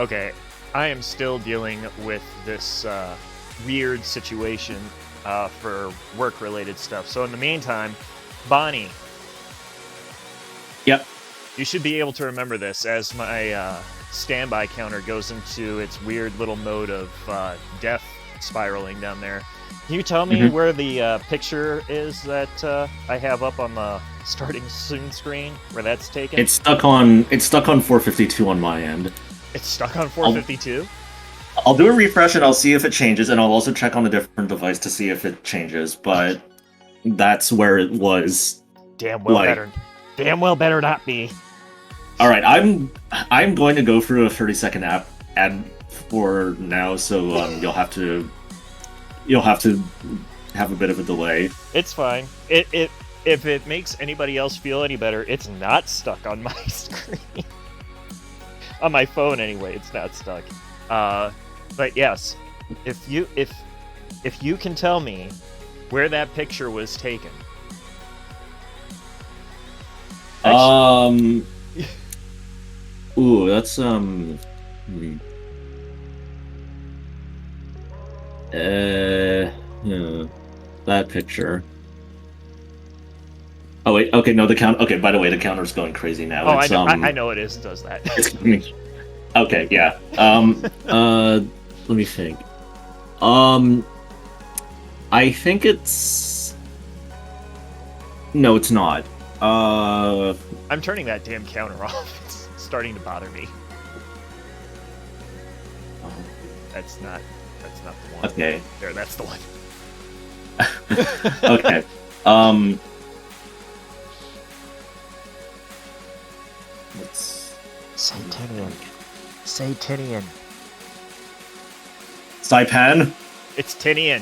Okay, I am still dealing with this weird situation for work-related stuff. So in the meantime, Bonnie, Yep. you should be able to remember this as my standby counter goes into its weird little mode of death spiraling down there. Can you tell me hmm where the picture is that I have up on the starting soon screen, where that's taken? It's stuck on 452 on my end. It's stuck on I'll 452? I'll do a refresh and I'll see if it changes, and I'll also check on a different device to see if it changes. But that's where it was. Damn well Like, better. Damn well better not be. all right, I'm going to go through a 30-second app ad for now, so you'll have to have a bit of a delay. It's fine. It if it makes anybody else feel any better, it's not stuck on my screen. On my phone anyway, it's not stuck. But yes, if you can tell me where that picture was taken. Um. Ooh, that's yeah, that picture. Oh wait, okay, no, the count. Okay, by the way, the counter's going crazy now. Oh, It's I know it is. It does that. it's okay, yeah. Let me think. Um, I think it's no, it's not. I'm turning that damn counter off. It's starting to bother me. That's not the one. Okay, There, that's the one. okay. Let's Satinian. Satinian. Saipan. It's Tinian.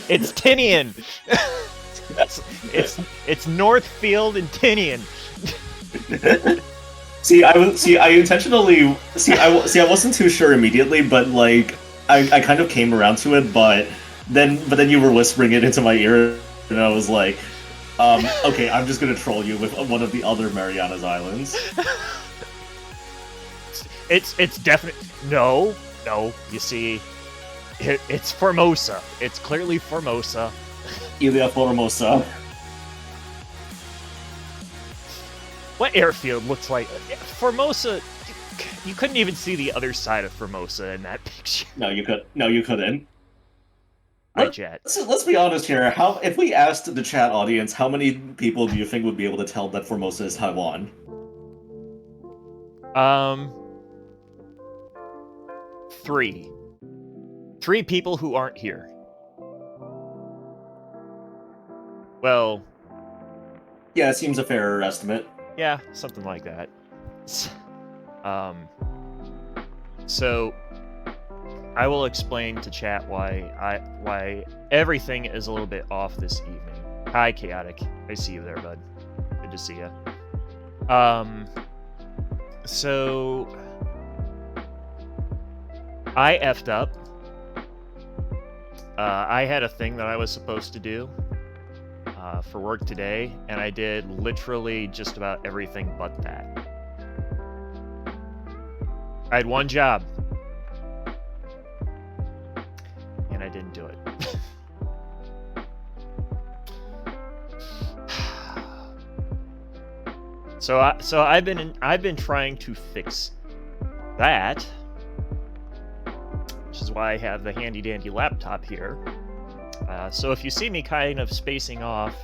It's Tinian. It's Northfield and Tinian. I intentionally I wasn't too sure immediately, but like I kind of came around to it, but then you were whispering it into my ear, and I was like, okay, I'm just gonna troll you with one of the other Marianas Islands. It's definitely no. You see, it's Formosa. It's clearly Formosa. Ilia Formosa. What airfield looks like Formosa? You couldn't even see the other side of Formosa in that picture. No, you could. No, you couldn't. Hi, Jet. Let's be honest here. How if we asked the chat audience, how many people do you think would be able to tell that Formosa is Taiwan? Three. Three people who aren't here. Well, Yeah, it seems a fair estimate. yeah, something like that. So I will explain to chat why everything is a little bit off this evening. Hi, Chaotic. I see you there, bud. Good to see you. So I effed up. I had a thing that I was supposed to do for work today, and I did literally just about everything but that. I had one job, and I didn't do it. So I've been trying to fix that, which is why I have the handy dandy laptop here. So if you see me kind of spacing off,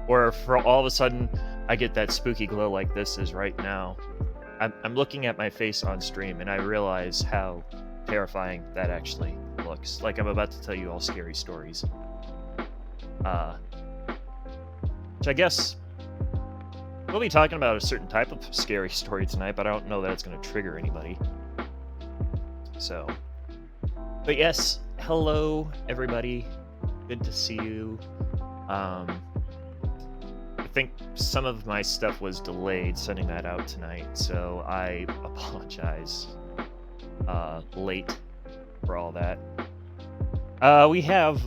or for all of a sudden I get that spooky glow like this is right now, I'm looking at my face on stream and I realize how terrifying that actually looks. Like I'm about to tell you all scary stories. Which I guess we'll be talking about a certain type of scary story tonight, but I don't know that it's going to trigger anybody. So, but yes, hello everybody. Good to see you. I think some of my stuff was delayed sending that out tonight, so I apologize late for all that. We have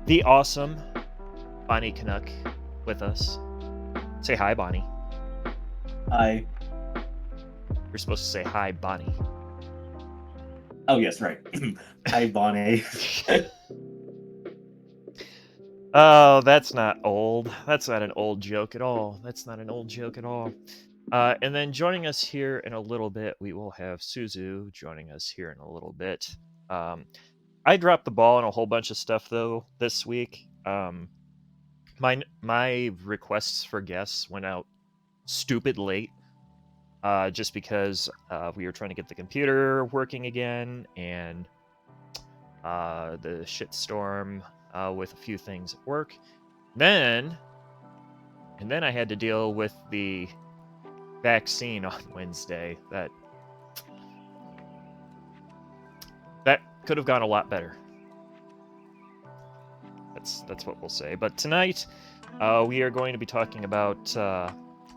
the awesome Bonnie Canuck with us. Say hi, Bonnie. Hi. You're supposed to say hi, Bonnie. Oh yes, right. Hi, Bonnie. Oh, that's not old. That's not an old joke at all. That's not an old joke at all. And then joining us here in a little bit, we will have Suzu joining us here in a little bit. I dropped the ball on a whole bunch of stuff though this week. My requests for guests went out stupid late, just because we were trying to get the computer working again, and the shitstorm with a few things at work. Then I had to deal with the vaccine on Wednesday. That could have gone a lot better. That's what we'll say. But tonight, we are going to be talking about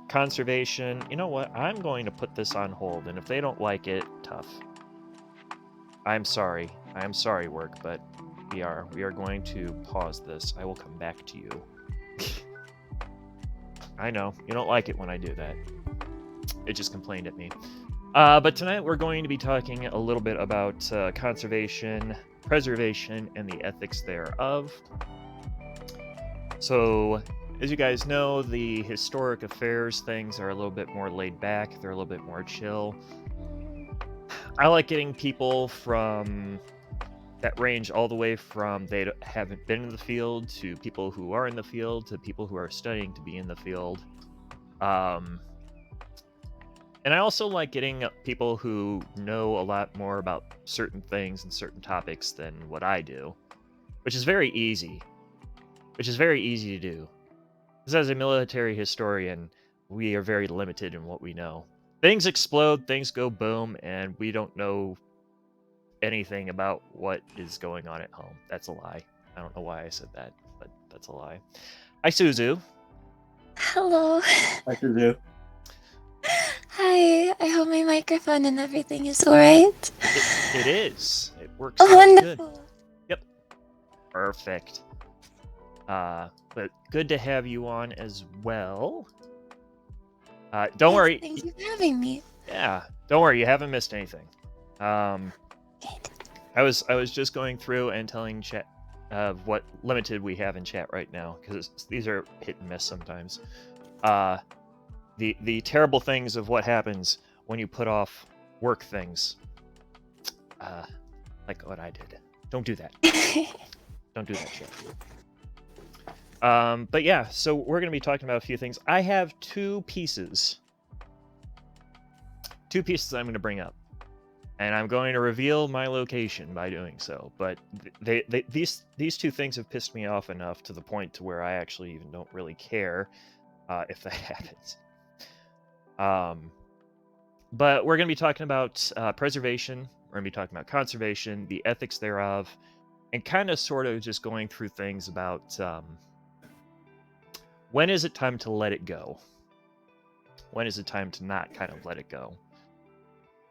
conservation. You know what? I'm going to put this on hold, and if they don't like it, tough. I'm sorry. I am sorry, work, but we are going to pause this. I will come back to you. I know you don't like it when I do that. It just complained at me. But tonight we're going to be talking a little bit about conservation, preservation, and the ethics thereof. So, as you guys know, the historic affairs things are a little bit more laid back. They're a little bit more chill. I like getting people from that range all the way from they haven't been in the field to people who are in the field to people who are studying to be in the field. And I also like getting people who know a lot more about certain things and certain topics than what I do, which is very easy. Which is very easy to do. Because as a military historian, we are very limited in what we know. Things explode, things go boom, and we don't know anything about what is going on at home. That's a lie. I don't know why I said that, but that's a lie. Hi, Suzu. Hello. Hi, Suzu. Hi. I hope my microphone and everything is alright. It is. It works Oh, out wonderful. good. Yep. Perfect. But good to have you on as well. Don't Yes, worry. Thank you for having me. Yeah, don't worry. You haven't missed anything. Good. I was just going through and telling chat of what limited we have in chat right now, because these are hit and miss sometimes. The terrible things of what happens when you put off work things, like what I did. Don't do that. Don't do that shit. But yeah, so we're going to be talking about a few things. I have two pieces I'm going to bring up, and I'm going to reveal my location by doing so. But these two things have pissed me off enough to the point to where I actually even don't really care if that happens. But we're going to be talking about preservation. We're going to be talking about conservation, the ethics thereof, and kind of sort of just going through things about when is it time to let it go? When is it time to not kind of let it go?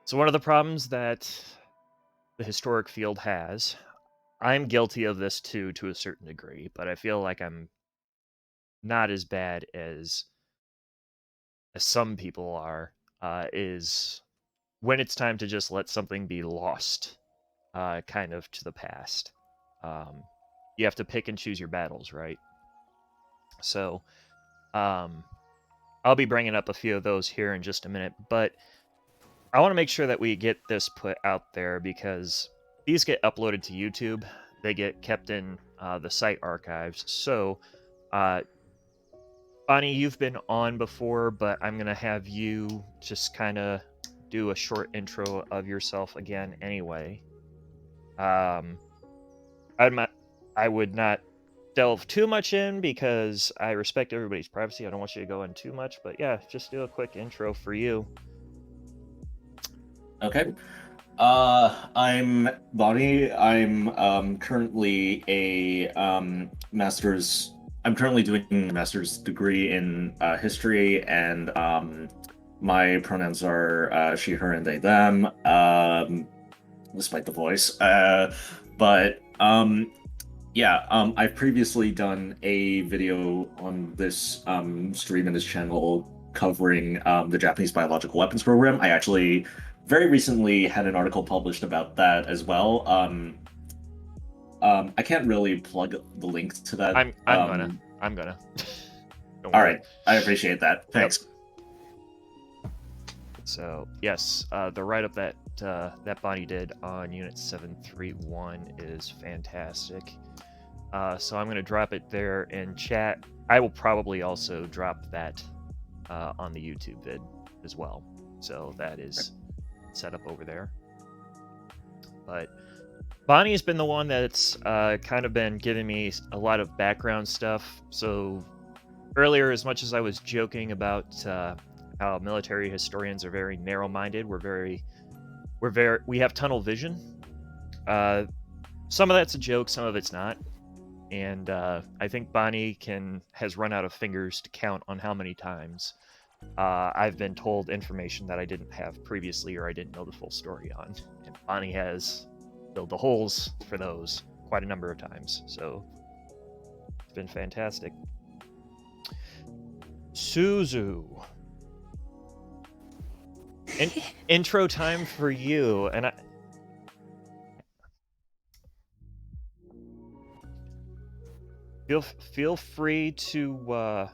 So one of the problems that the historic field has, I'm guilty of this too, to a certain degree, but I feel like I'm not as bad as some people are, is when it's time to just let something be lost, kind of to the past. You have to pick and choose your battles, right? So, I'll be bringing up a few of those here in just a minute, but I want to make sure that we get this put out there because these get uploaded to YouTube. They get kept in the site archives. So, Bonnie, you've been on before, but I'm going to have you just kind of do a short intro of yourself again anyway. I would not delve too much in because I respect everybody's privacy. I don't want you to go in too much, but yeah, just do a quick intro for you. Okay. I'm Bonnie. I'm currently master's. I'm currently doing a master's degree in history, and my pronouns are she, her, and they, them. Despite the voice, but yeah, I've previously done a video on this stream and this channel covering the Japanese biological weapons program. I actually very recently had an article published about that as well. I can't really plug the link to that. I'm gonna. Don't All worry. right, I appreciate that. Thanks. So yes, the write-up that that Bonnie did on Unit 731 is fantastic. So I'm going to drop it there in chat. I will probably also drop that on the YouTube vid as well. So that is set up over there. But Bonnie's been the one that's kind of been giving me a lot of background stuff. So earlier, as much as I was joking about how military historians are very narrow-minded, we have tunnel vision. Some of that's a joke, some of it's not. And I think Bonnie has run out of fingers to count on how many times I've been told information that I didn't have previously or I didn't know the full story on. And Bonnie has filled the holes for those quite a number of times. So it's been fantastic. Suzu. Intro time for you. And feel free to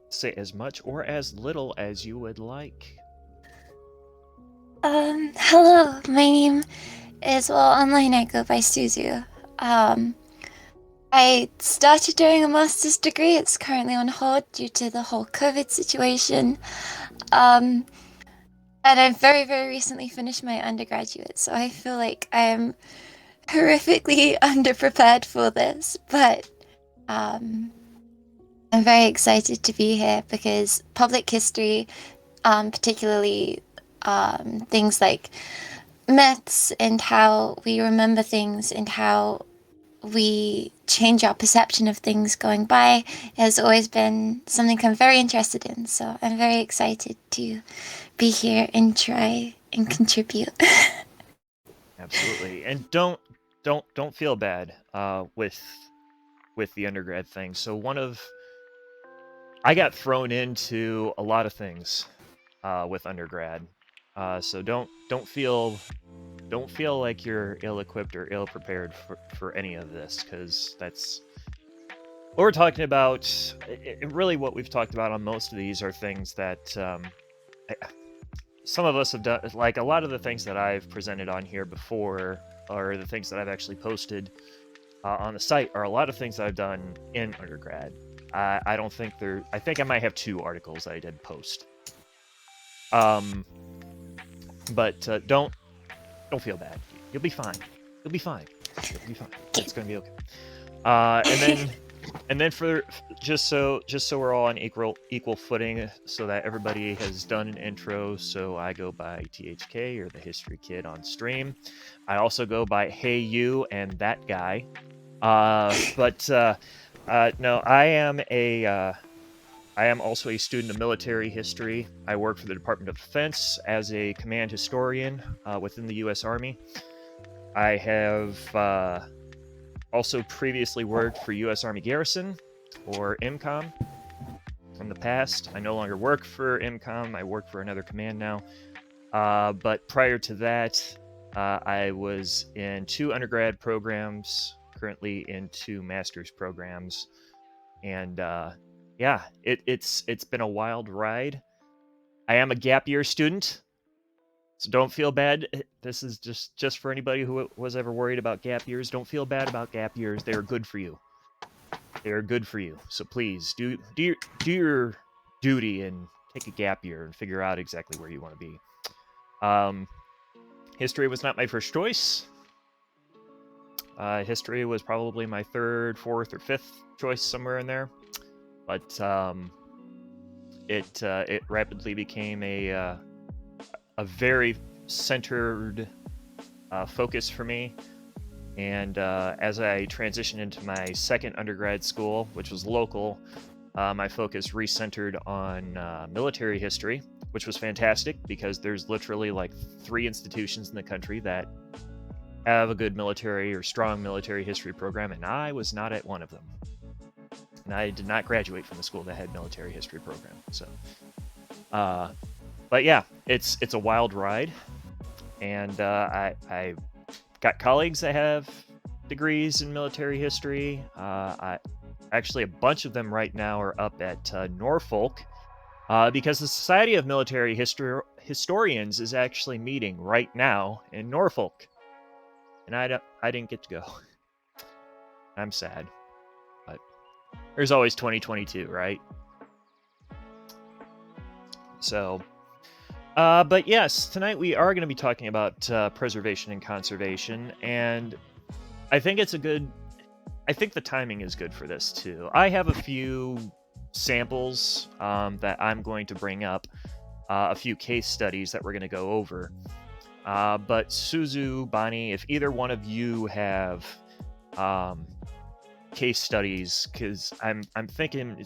say as much or as little as you would like. Hello, my name is, well, online I go by Suzu. I started doing a master's degree. It's currently on hold due to the whole COVID situation. And I've very, very recently finished my undergraduate, so I feel like I'm horrifically underprepared for this, but I'm very excited to be here because public history, particularly things like myths and how we remember things and how we change our perception of things going by, has always been something I'm very interested in. So I'm very excited to be here and try and contribute. Absolutely. And don't feel bad with the undergrad thing. So I got thrown into a lot of things with undergrad. So don't feel like you're ill-equipped or ill-prepared for any of this, because that's what we're talking about. Really, what we've talked about on most of these are things that some of us have done. Like a lot of the things that I've presented on here before, or the things that I've actually posted on the site, are a lot of things that I've done in undergrad. I don't think I think I might have 2 articles that I did post. But don't feel bad. You'll be fine. You'll be fine. You'll be fine. It's gonna be okay. And then for just so we're all on equal footing, so that everybody has done an intro. So I go by THK, or the History Kid, on stream. I also go by Hey You and That Guy. No, I am also a student of military history. I work for the Department of Defense as a command historian within the U.S. Army. I have also previously worked for U.S. Army Garrison, or IMCOM, from the past. I no longer work for IMCOM. I work for another command now. But prior to that, I was in 2 undergrad programs, currently in 2 master's programs. And yeah, it's been a wild ride. I am a gap year student, so don't feel bad. This is just for anybody who was ever worried about gap years. Don't feel bad about gap years. They are good for you. They are good for you. So please do your duty and take a gap year and figure out exactly where you want to be. History was not my first choice. History was probably my 3rd, 4th, or 5th choice, somewhere in there. But it rapidly became a very centered focus for me. And as I transitioned into my 2nd undergrad school, which was local, my focus recentered on military history, which was fantastic because there's literally like 3 institutions in the country that have a good military or strong military history program, and I was not at one of them. and I did not graduate from the school that had military history program. So, but yeah, it's a wild ride, and I got colleagues that have degrees in military history. Actually, a bunch of them right now are up at Norfolk because the Society of Military Historians is actually meeting right now in Norfolk, and I didn't get to go. I'm sad, but there's always 2022, right? So, but yes, tonight we are going to be talking about preservation and conservation, and I think I think the timing is good for this too. I have a few samples that I'm going to bring up, a few case studies that we're going to go over. But Suzu, Bonnie, if either one of you have case studies, because I'm thinking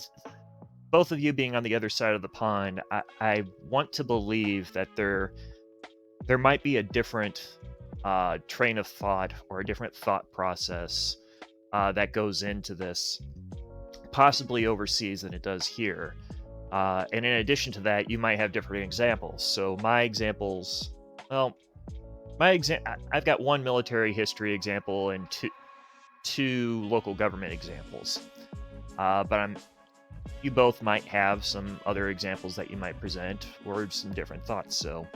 both of you being on the other side of the pond, I want to believe that there might be a different train of thought or a different thought process that goes into this, possibly overseas than it does here. And in addition to that, you might have different examples. So my examples, well, I've got one military history example and two local government examples. But you both might have some other examples that you might present or some different thoughts. So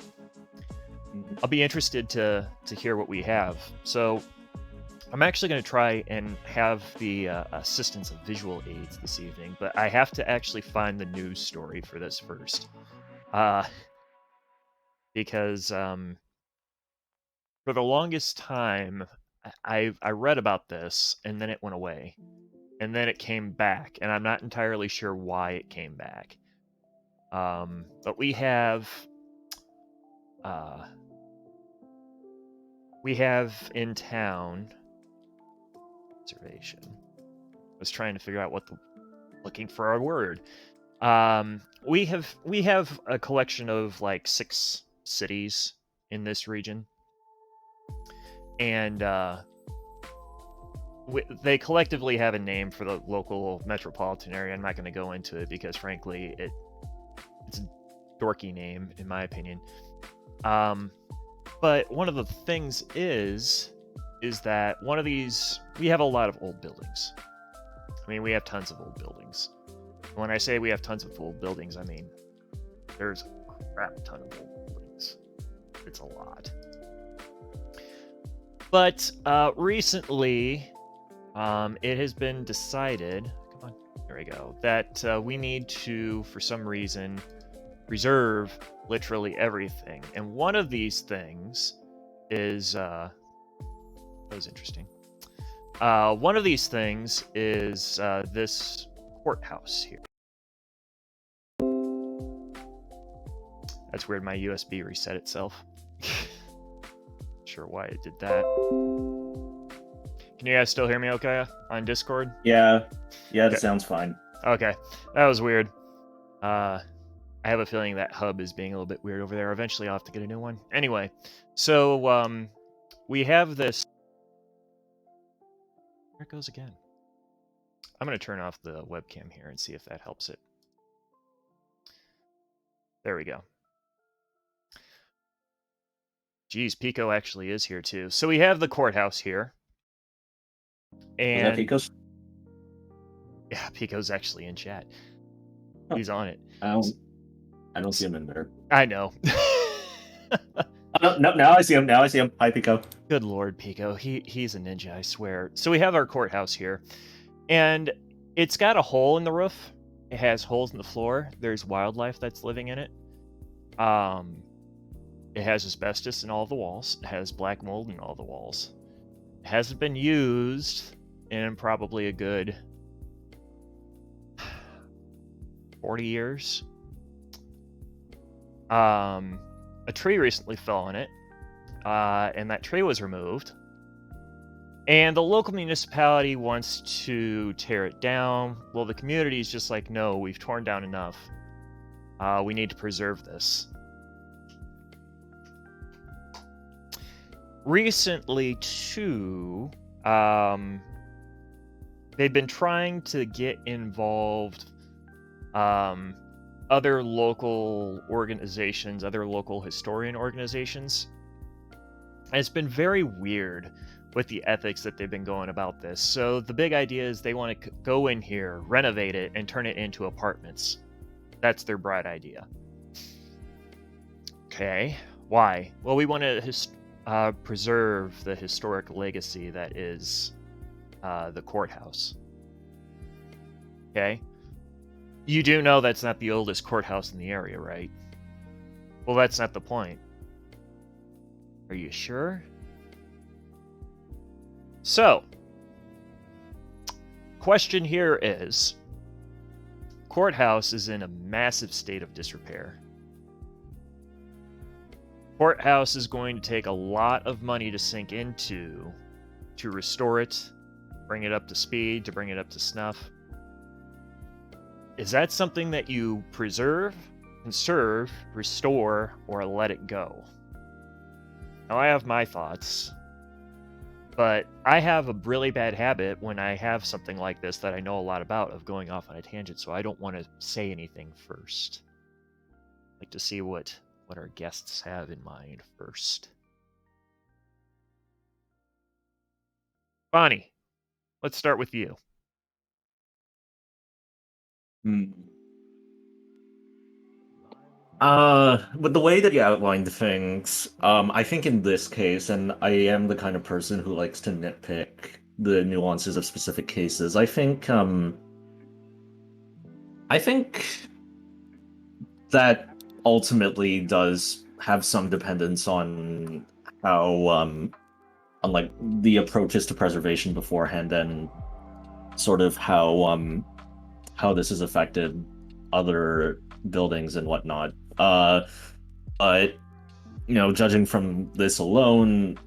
I'll be interested to hear what we have. So I'm actually going to try and have the assistance of visual aids this evening, but I have to actually find the news story for this first. Because for the longest time, I read about this, and then it went away. And then it came back, and I'm not entirely sure why it came back. But we have in town observation. I was trying to figure out looking for our word. We have a collection of like 6 cities in this region, and they collectively have a name for the local metropolitan area. I'm not going to go into it because, frankly, it's a dorky name in my opinion. But one of the things is that one of these, we have a lot of old buildings. I mean, we have tons of old buildings. When I say we have tons of old buildings, I mean there's a crap ton of old buildings. It's a lot. But recently, it has been decided, come on, there we go, that we need to, for some reason, preserve literally everything. And one of these things is, that was interesting. One of these things is this courthouse here. That's weird, my USB reset itself. Not sure why it did that. Can you guys still hear me okay on Discord? Yeah, it Okay. sounds fine. Okay, that was weird. I have a feeling that hub is being a little bit weird over there. Eventually I'll have to get a new one. Anyway, so we have this. There it goes again. I'm going to turn off the webcam here and see if that helps it. There we go. Geez, Pico actually is here too. So we have the courthouse here. And Is that Pico's? yeah, Pico's actually in chat. Huh. He's on it. I don't see him in there. I know. No, now I see him. Hi, Pico. Good Lord, Pico. He's a ninja, I swear. So we have our courthouse here. And it's got a hole in the roof. It has holes in the floor. There's wildlife that's living in it. It has asbestos in all the walls. It has black mold in all the walls. It hasn't been used in probably a good 40 years. A tree recently fell on it, and that tree was removed. And the local municipality wants to tear it down. Well, the community is just like, no, we've torn down enough. We need to preserve this. Recently, too, they've been trying to get involved other local organizations, other local historian organizations. And it's been very weird with the ethics that they've been going about this. So the big idea is they want to go in here, renovate it, and turn it into apartments. That's their bright idea. Okay, why? Well, we want to preserve the historic legacy that is the courthouse. Okay? You do know that's not the oldest courthouse in the area, right? Well, that's not the point. Are you sure? So, question here is, courthouse is in a massive state of disrepair. Courthouse is going to take a lot of money to sink into to restore it, bring it up to speed, to bring it up to snuff. Is that something that you preserve, conserve, restore, or let it go? Now, I have my thoughts, but I have a really bad habit when I have something like this that I know a lot about of going off on a tangent, so I don't want to say anything first. I'd like to see what our guests have in mind first. Bonnie, let's start with you. With the way that you outlined things, I think in this case, and I am the kind of person who likes to nitpick the nuances of specific cases, I think that ultimately does have some dependence on how, on like the approaches to preservation beforehand and sort of how this has affected other buildings and whatnot. But judging from this alone,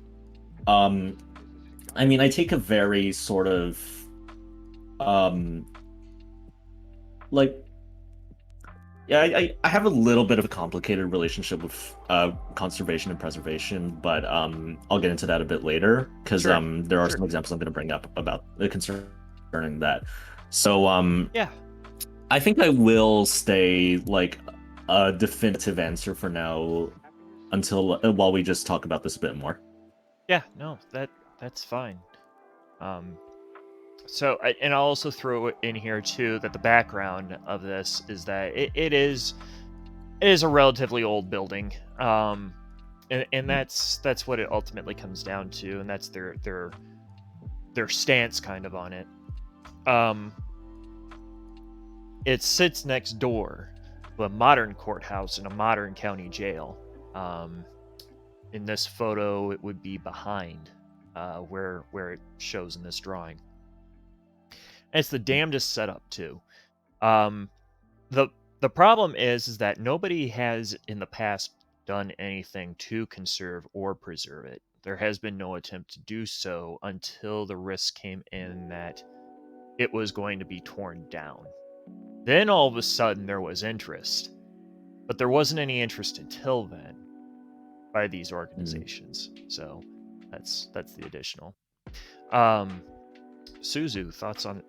I mean, I take a very sort of I have a little bit of a complicated relationship with conservation and preservation, but I'll get into that a bit later because Sure. there are Sure. some examples I'm going to bring up about concerning that. So Yeah. I think I will stay like a definitive answer for now until while we just talk about this a bit more. Yeah, no, that's fine. So, and I'll also throw it in here too that the background of this is that it is a relatively old building, and that's what it ultimately comes down to, and that's their stance kind of on it. It sits next door to a modern courthouse and a modern county jail. In this photo, it would be behind where it shows in this drawing. And it's the damnedest setup too. The problem is that nobody has in the past done anything to conserve or preserve it. There has been no attempt to do so until the risk came in that it was going to be torn down. Then all of a sudden there was interest, but there wasn't any interest until then by these organizations. So that's the additional. Suzu, thoughts on it?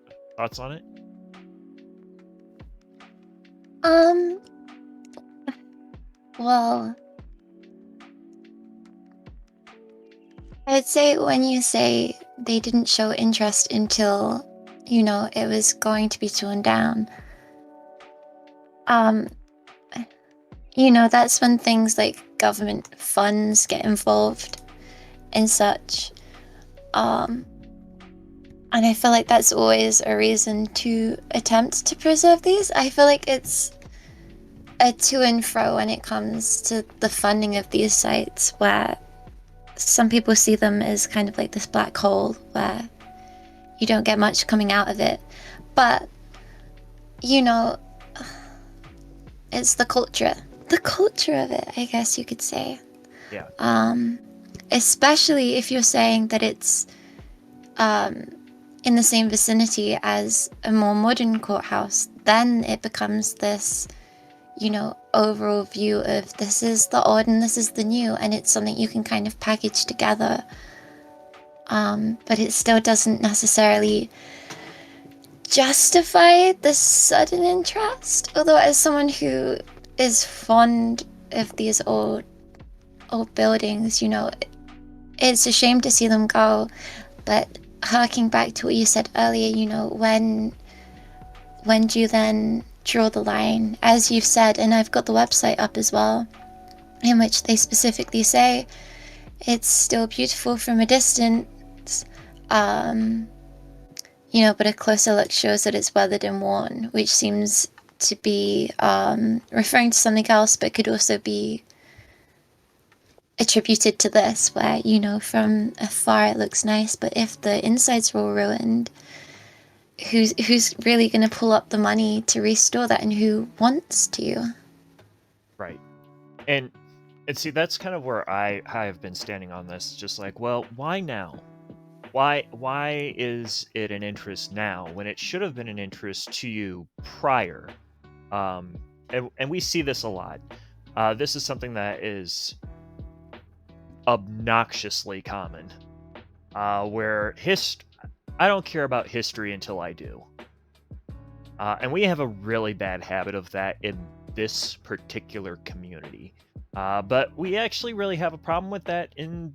Well, I'd say when you say they didn't show interest until, it was going to be torn down, that's when things like government funds get involved and such. And I feel like that's always a reason to attempt to preserve these. I feel like it's a to and fro when it comes to the funding of these sites, where some people see them as kind of like this black hole where you don't get much coming out of it. But, it's the culture of it, I guess you could say. Yeah. Especially if you're saying that it's in the same vicinity as a more modern courthouse, then it becomes this, overall view of this is the old and this is the new, and it's something you can kind of package together. But it still doesn't necessarily justify the sudden interest. Although, as someone who is fond of these old buildings, it's a shame to see them go. But harking back to what you said earlier, when do you then draw the line? As you've said, and I've got the website up as well, in which they specifically say it's still beautiful from a distance, but a closer look shows that it's weathered and worn, which seems to be referring to something else, but could also be attributed to this, where, from afar it looks nice, but if the insides were all ruined, who's really going to pull up the money to restore that, and who wants to? Right. And see, that's kind of where I have been standing on this. Just like, well, why now? Why is it an interest now when it should have been an interest to you prior? And we see this a lot. This is something that is obnoxiously common. Where I don't care about history until I do. And we have a really bad habit of that in this particular community. But we actually really have a problem with that in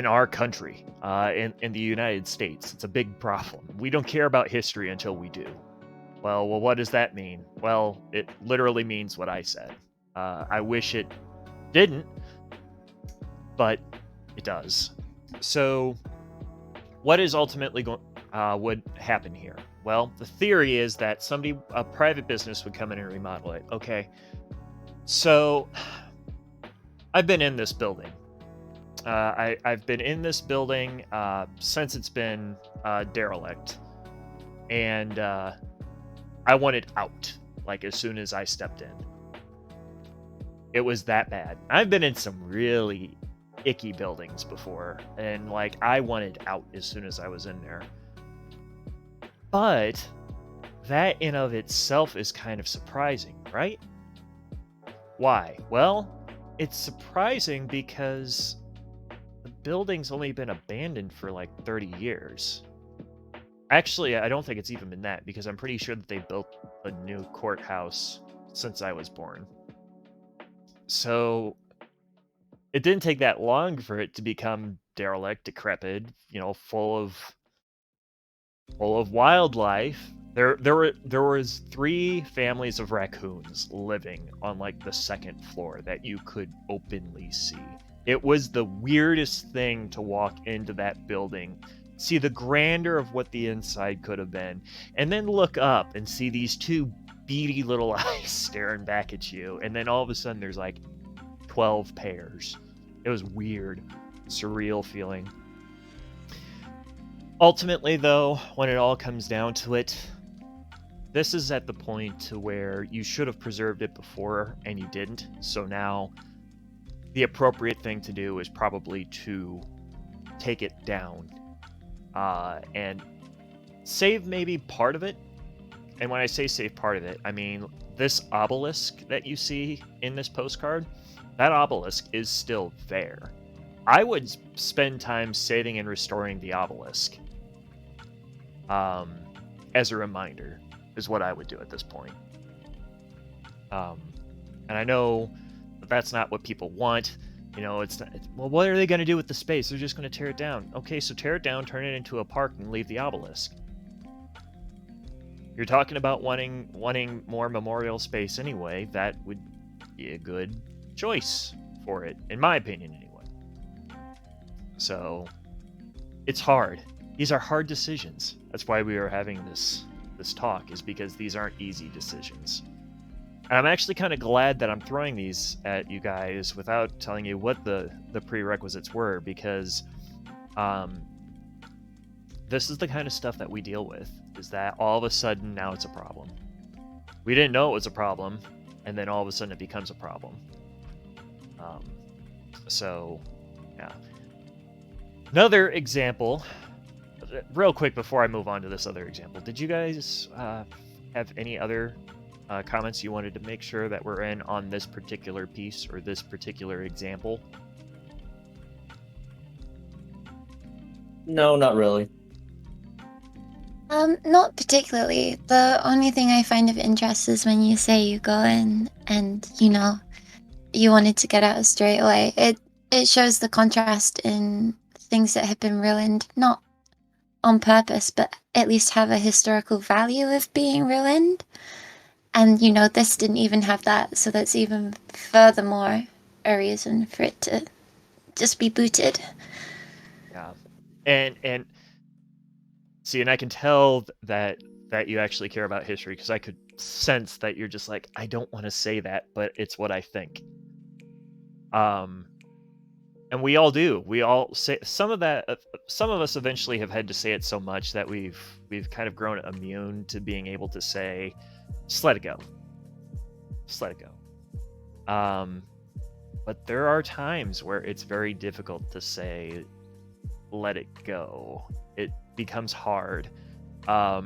our country, in the United States. It's a big problem. We don't care about history until we do. Well, what does that mean? Well, it literally means what I said. I wish it didn't, but it does. So, what is ultimately would happen here? Well, the theory is that a private business would come in and remodel it. Okay, so I've been in this building. I've been in this building since it's been derelict, and I wanted out, like, as soon as I stepped in. It was that bad. I've been in some really icky buildings before, and, like, I wanted out as soon as I was in there. But that in of itself is kind of surprising, right? Why? Well, it's surprising because the building's only been abandoned for like 30 years. Actually, I don't think it's even been that, because I'm pretty sure that they built a new courthouse since I was born. So it didn't take that long for it to become derelict, decrepit, full of wildlife. There was 3 families of raccoons living on like the second floor that you could openly see. It was the weirdest thing to walk into that building, see the grandeur of what the inside could have been, and then look up and see these 2 beady little eyes staring back at you, and then all of a sudden there's like 12 pairs. It was weird, surreal feeling. Ultimately, though, when it all comes down to it, this is at the point to where you should have preserved it before and you didn't. So now the appropriate thing to do is probably to take it down and save maybe part of it. And when I say save part of it, I mean this obelisk that you see in this postcard, that obelisk is still there. I would spend time saving and restoring the obelisk. As a reminder, is what I would do at this point. And I know that's not what people want. It's not, well, what are they going to do with the space? They're just going to tear it down. Okay, so tear it down, turn it into a park, and leave the obelisk. You're talking about wanting more memorial space anyway. That would be a good choice for it, in my opinion, anyway. So, it's hard. These are hard decisions. That's why we are having this talk, is because these aren't easy decisions. And I'm actually kind of glad that I'm throwing these at you guys without telling you what the prerequisites were, because this is the kind of stuff that we deal with, is that all of a sudden now it's a problem. We didn't know it was a problem, and then all of a sudden it becomes a problem. So, yeah. Another example, real quick before I move on to this other example, did you guys have any other comments you wanted to make sure that we're in on this particular piece or this particular example? No, not really. Not particularly. The only thing I find of interest is when you say you go in and, you wanted to get out straight away. It shows the contrast in things that have been ruined, not on purpose, but at least have a historical value of being ruined. And, this didn't even have that, so that's even furthermore a reason for it to just be booted. Yeah. And see, and I can tell that you actually care about history, because I could sense that you're just like, I don't want to say that, but it's what I think. And we all do. We all say some of that. Some of us eventually have had to say it so much that we've kind of grown immune to being able to say, just let it go. Just let it go. But there are times where it's very difficult to say, let it go. It becomes hard. I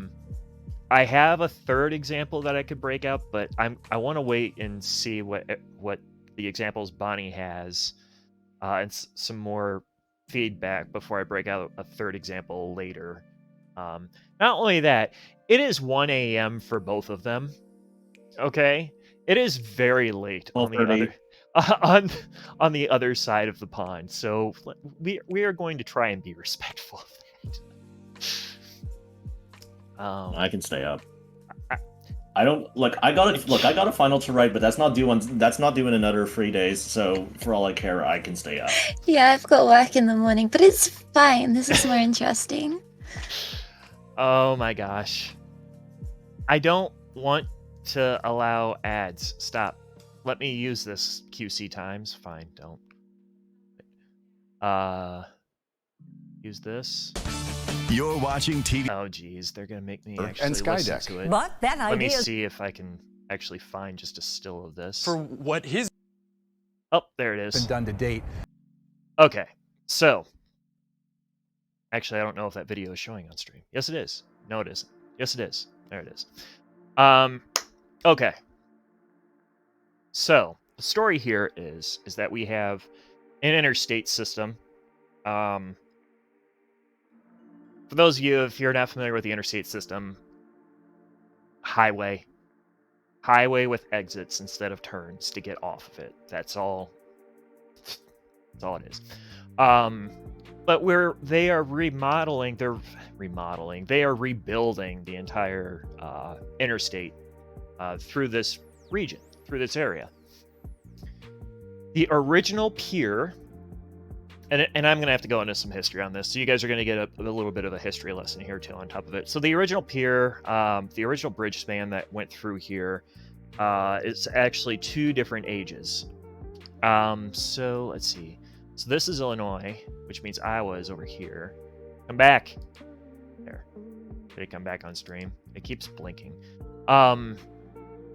have a third example that I could break out, but I want to wait and see what the examples Bonnie has, and some more feedback before I break out a third example later. Not only that, it is 1 a.m. for both of them. Okay, it is very late on the 12:30. other on the other side of the pond. So we are going to try and be respectful of that. I can stay up. I- I don't look. I got a final to write, but that's not due in another 3 days. So for all I care, I can stay up. Yeah, I've got work in the morning, but it's fine. This is more interesting. Oh my gosh. I don't want to allow ads. Stop. Let me use this QC times. Fine, don't. Use this. You're watching TV. Oh geez, they're gonna make me And actually listen Skydeck. to it. But that Let me idea see if I can actually find just a still of this. for what his Oh, there it is. Been done to date. Okay, so actually, I don't know if that video is showing on stream. Yes, it is. No, it isn't. Yes, it is. There it is. Okay. So the story here is that we have an interstate system. For those of you, if you're not familiar with the interstate system, highway with exits instead of turns to get off of it. That's all. That's all it is. But they are remodeling. They are rebuilding the entire interstate through this region, through this area. The original pier, and I'm going to have to go into some history on this, so you guys are going to get a little bit of a history lesson here too on top of it. So the original pier, the original bridge span that went through here, is actually 2 different ages. So let's see. So this is Illinois, which means Iowa is over here. Come back. There. Did it come back on stream? It keeps blinking.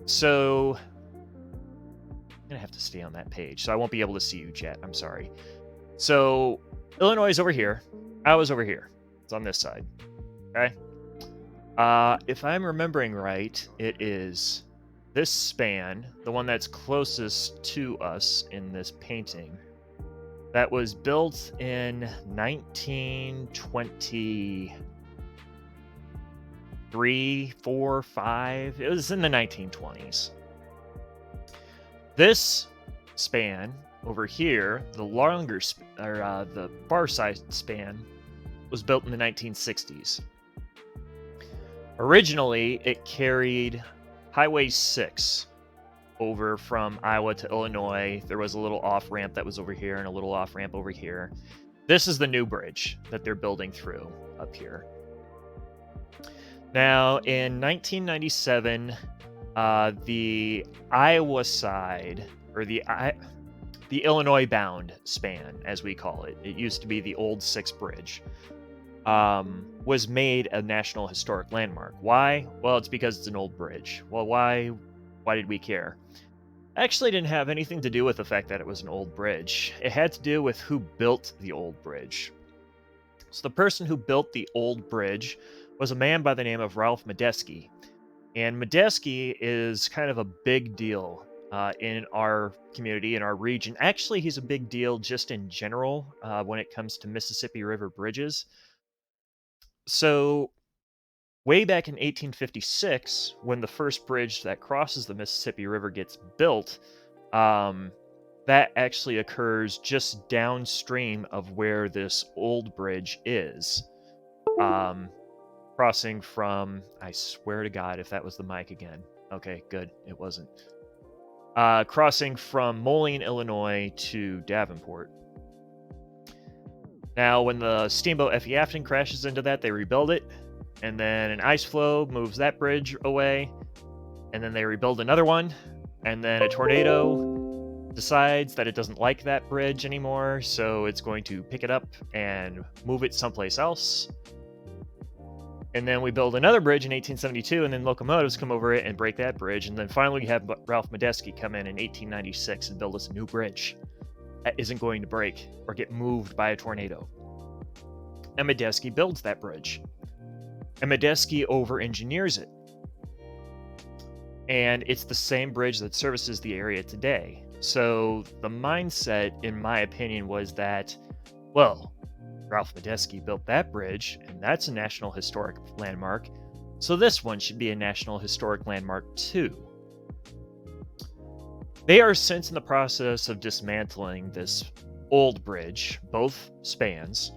So I'm gonna have to stay on that page, so I won't be able to see you, chat. I'm sorry. So Illinois is over here. Iowa's over here. It's on this side. Okay. If I'm remembering right, it is this span, the one that's closest to us in this painting, that was built in 1923, 4, 5. It was in the 1920s. This span over here, the longer, the bar side span, was built in the 1960s. Originally, it carried Highway 6 over from Iowa to Illinois. There was a little off-ramp that was over here and a little off-ramp over here. This is the new bridge that they're building through up here. Now, in 1997, the Iowa side, or the Illinois-bound span, as we call it, it used to be the old 6 bridge, was made a National Historic Landmark. Why? Well, it's because it's an old bridge. Well, why did we care? Actually didn't have anything to do with the fact that it was an old bridge. It had to do with who built the old bridge. So the person who built the old bridge was a man by the name of Ralph Medeski. And Medeski is kind of a big deal in our community, in our region. Actually, he's a big deal just in general when it comes to Mississippi River bridges. So way back in 1856, when the first bridge that crosses the Mississippi River gets built, that actually occurs just downstream of where this old bridge is. Crossing from, I swear to God, if that was the mic again. Okay, good. It wasn't. Crossing from Moline, Illinois to Davenport. Now, when the steamboat Effie Afton crashes into that, they rebuild it, and then an ice flow moves that bridge away, and then they rebuild another one, and then a tornado decides that it doesn't like that bridge anymore, so it's going to pick it up and move it someplace else. And then we build another bridge in 1872, and then locomotives come over it and break that bridge. And then finally, we have Ralph Medeski come in 1896 and build us a new bridge that isn't going to break or get moved by a tornado. And Medeski builds that bridge. And Medeski over-engineers it. And it's the same bridge that services the area today. So the mindset, in my opinion, was that, well, Ralph Medeski built that bridge, and that's a National Historic Landmark, so this one should be a National Historic Landmark too. They are since in the process of dismantling this old bridge, both spans,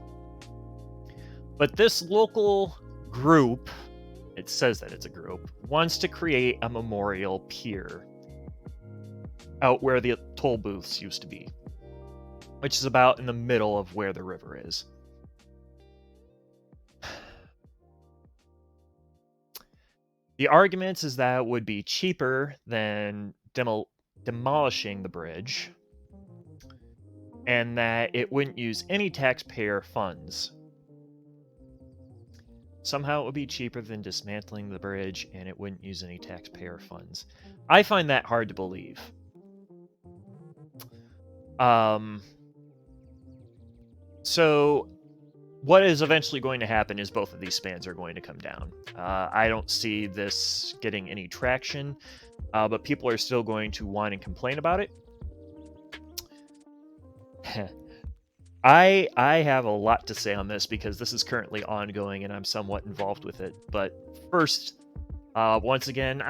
but this local group, it says that it's a group, wants to create a memorial pier out where the toll booths used to be, which is about in the middle of where the river is. The argument is that it would be cheaper than demolishing the bridge, and that it wouldn't use any taxpayer funds. Somehow it would be cheaper than dismantling the bridge, and it wouldn't use any taxpayer funds. I find that hard to believe. So what is eventually going to happen is both of these spans are going to come down. I don't see this getting any traction, but people are still going to whine and complain about it. I have a lot to say on this because this is currently ongoing and I'm somewhat involved with it. But first, once again,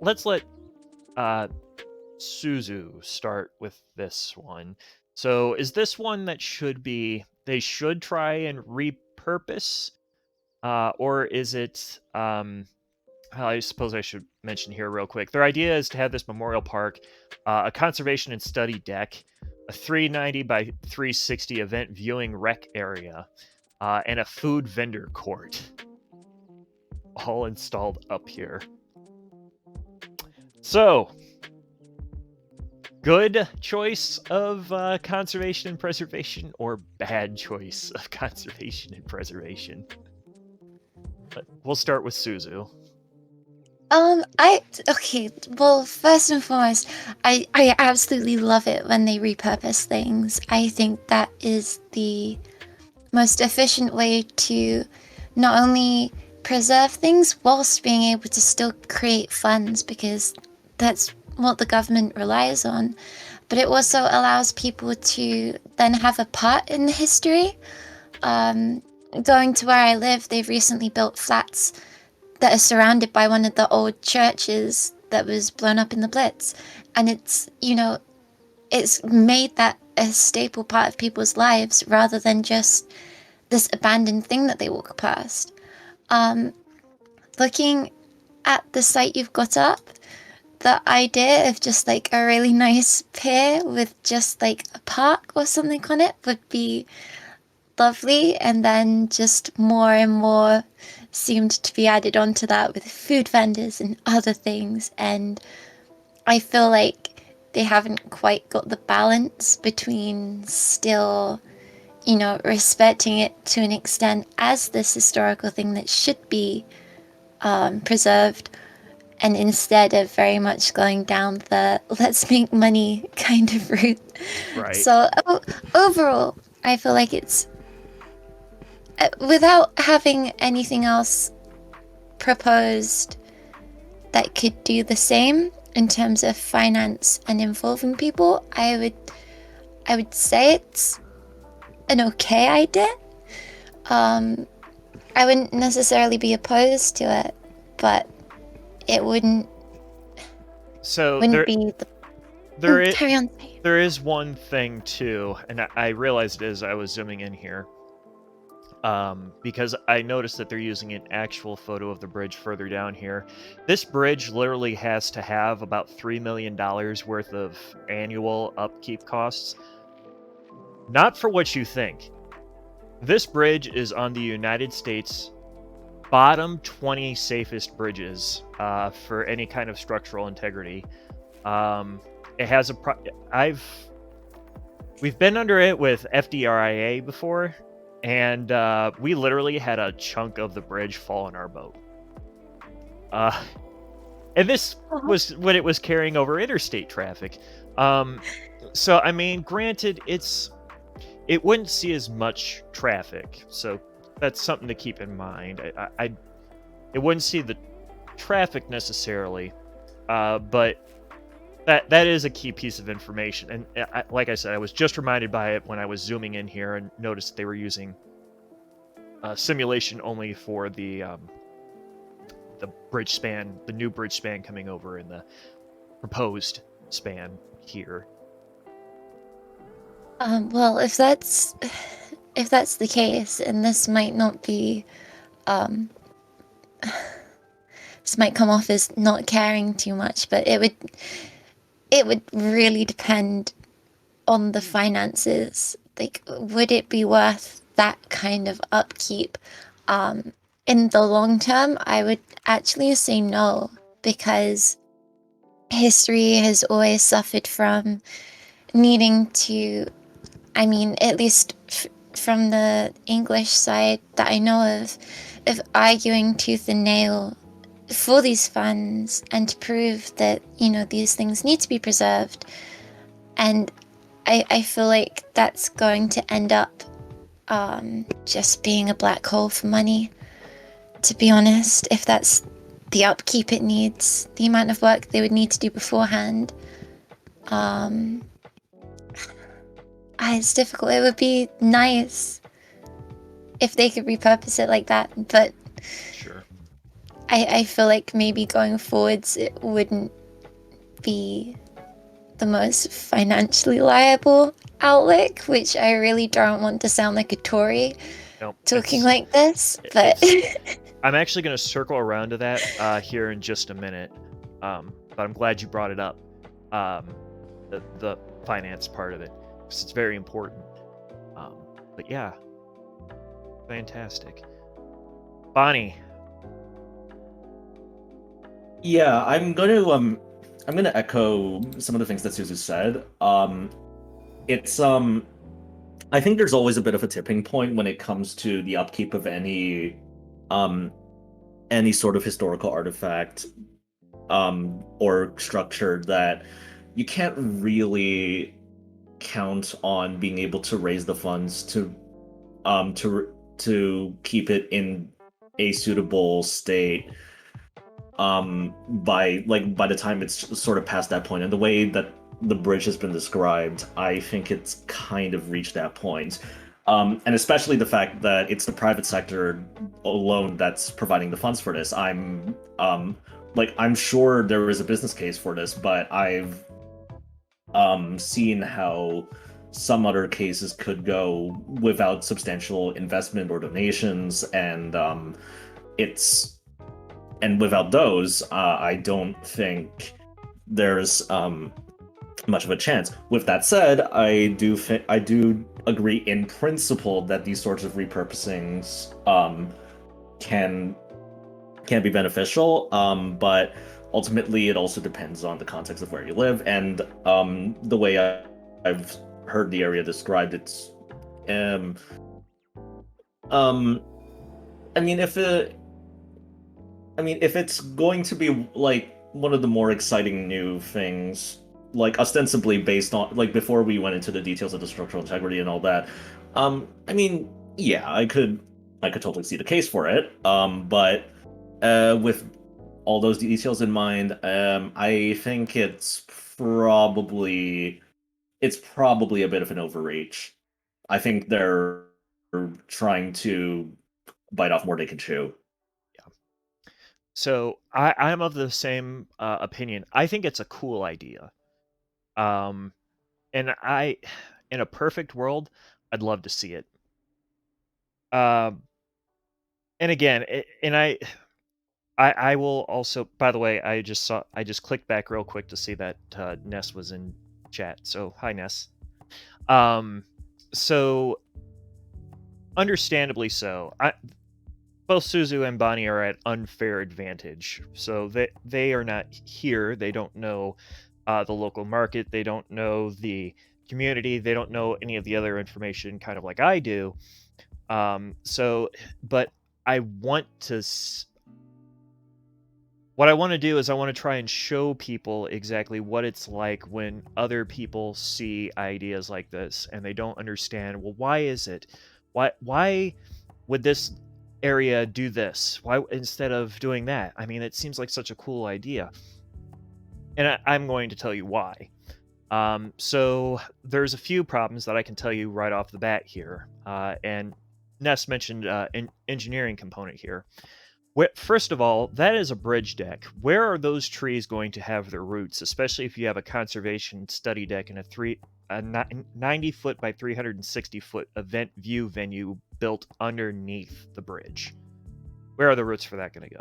let's let Suzu start with this one. So is this one that they should try and repurpose? Or is it, I suppose I should mention here real quick. Their idea is to have this memorial park, a conservation and study deck, a 390 by 360 event viewing rec area, and a food vendor court. All installed up here. So, good choice of conservation and preservation, or bad choice of conservation and preservation? But we'll start with Suzu. Okay, well, first and foremost, I absolutely love it when they repurpose things. I think that is the most efficient way to not only preserve things whilst being able to still create funds, because that's what the government relies on, but it also allows people to then have a part in the history. Going to where I live, they've recently built flats that are surrounded by one of the old churches that was blown up in the Blitz. And it's, it's made that a staple part of people's lives rather than just this abandoned thing that they walk past. Looking at the site you've got up, the idea of just like a really nice pier with just like a park or something on it would be lovely, and then just more and more seemed to be added onto that with food vendors and other things, and I feel like they haven't quite got the balance between still, respecting it to an extent as this historical thing that should be preserved, and instead of very much going down the let's make money kind of route. Right. So overall, I feel like it's, without having anything else proposed that could do the same in terms of finance and involving people, I would say it's an okay idea. I I wouldn't necessarily be opposed to it, but it wouldn't So be the. there is Carry on. there is one thing too, and I realized it as I was zooming in here, because I noticed that they're using an actual photo of the bridge further down here. This bridge literally has to have about $3 million worth of annual upkeep costs. Not for what you think. This bridge is on the United States bottom 20 safest bridges for any kind of structural integrity. It has we've been under it with FDRIA before, and we literally had a chunk of the bridge fall in our boat. And this was when it was carrying over interstate traffic. So I mean, granted, it wouldn't see as much traffic, so that's something to keep in mind. It wouldn't see the traffic necessarily, but that is a key piece of information. And like I said, I was just reminded by it when I was zooming in here and noticed they were using simulation only for the bridge span, the new bridge span coming over in the proposed span here. Well, if that's the case, and this might not be, this might come off as not caring too much, but it would really depend on the finances. Like, would it be worth that kind of upkeep? In the long term, I would actually say no, because history has always suffered from needing to, I mean, at least from the English side that I know of arguing tooth and nail for these funds and to prove that, these things need to be preserved. And I feel like that's going to end up just being a black hole for money, to be honest, if that's the upkeep it needs, the amount of work they would need to do beforehand. It's difficult. It would be nice if they could repurpose it like that, but Sure. I feel like maybe going forwards it wouldn't be the most financially liable outlook, which I really don't want to sound like a Tory talking like this, but I'm actually going to circle around to that here in just a minute, but I'm glad you brought it up, the finance part of it, because it's very important. But yeah, fantastic. Bonnie. Yeah, I'm gonna echo some of the things that Suzu said. It's I think there's always a bit of a tipping point when it comes to the upkeep of any sort of historical artifact or structure that you can't really count on being able to raise the funds to keep it in a suitable state by the time it's sort of past that point. And the way that the bridge has been described, I think it's kind of reached that point. And especially the fact that it's the private sector alone that's providing the funds for this. I'm sure there is a business case for this, but I've seen how some other cases could go without substantial investment or donations, and without those, I don't think there's much of a chance. With that said, I do agree in principle that these sorts of repurposings can be beneficial, but ultimately it also depends on the context of where you live, and the way I've heard the area described, it's if it's going to be like one of the more exciting new things, like ostensibly based on, like, before we went into the details of the structural integrity and all that, yeah, I could totally see the case for it. But with all those details in mind, I think it's probably a bit of an overreach. I think they're trying to bite off more they can chew. So I'm of the same opinion. I think it's a cool idea. Um, and in a perfect world, I'd love to see it. Um, and again, I will also. By the way, I just clicked back real quick to see that Ness was in chat. So hi Ness. Um, so understandably so. Both Suzu and Bonnie are at unfair advantage. So they are not here. They don't know the local market. They don't know the community. They don't know any of the other information, kind of like I do. But I want to. What I want to do is I want to try and show people exactly what it's like when other people see ideas like this and they don't understand. Well, why is it? Why would this area do this? Why instead of doing that? I mean, it seems like such a cool idea, and I'm going to tell you why. So there's a few problems that I can tell you right off the bat here, and Ness mentioned an engineering component here. First of all, that is a bridge deck. Where are those trees going to have their roots, especially if you have a conservation study deck and a 90 foot by 360 foot event view venue built underneath the bridge? Where are the roots for that going to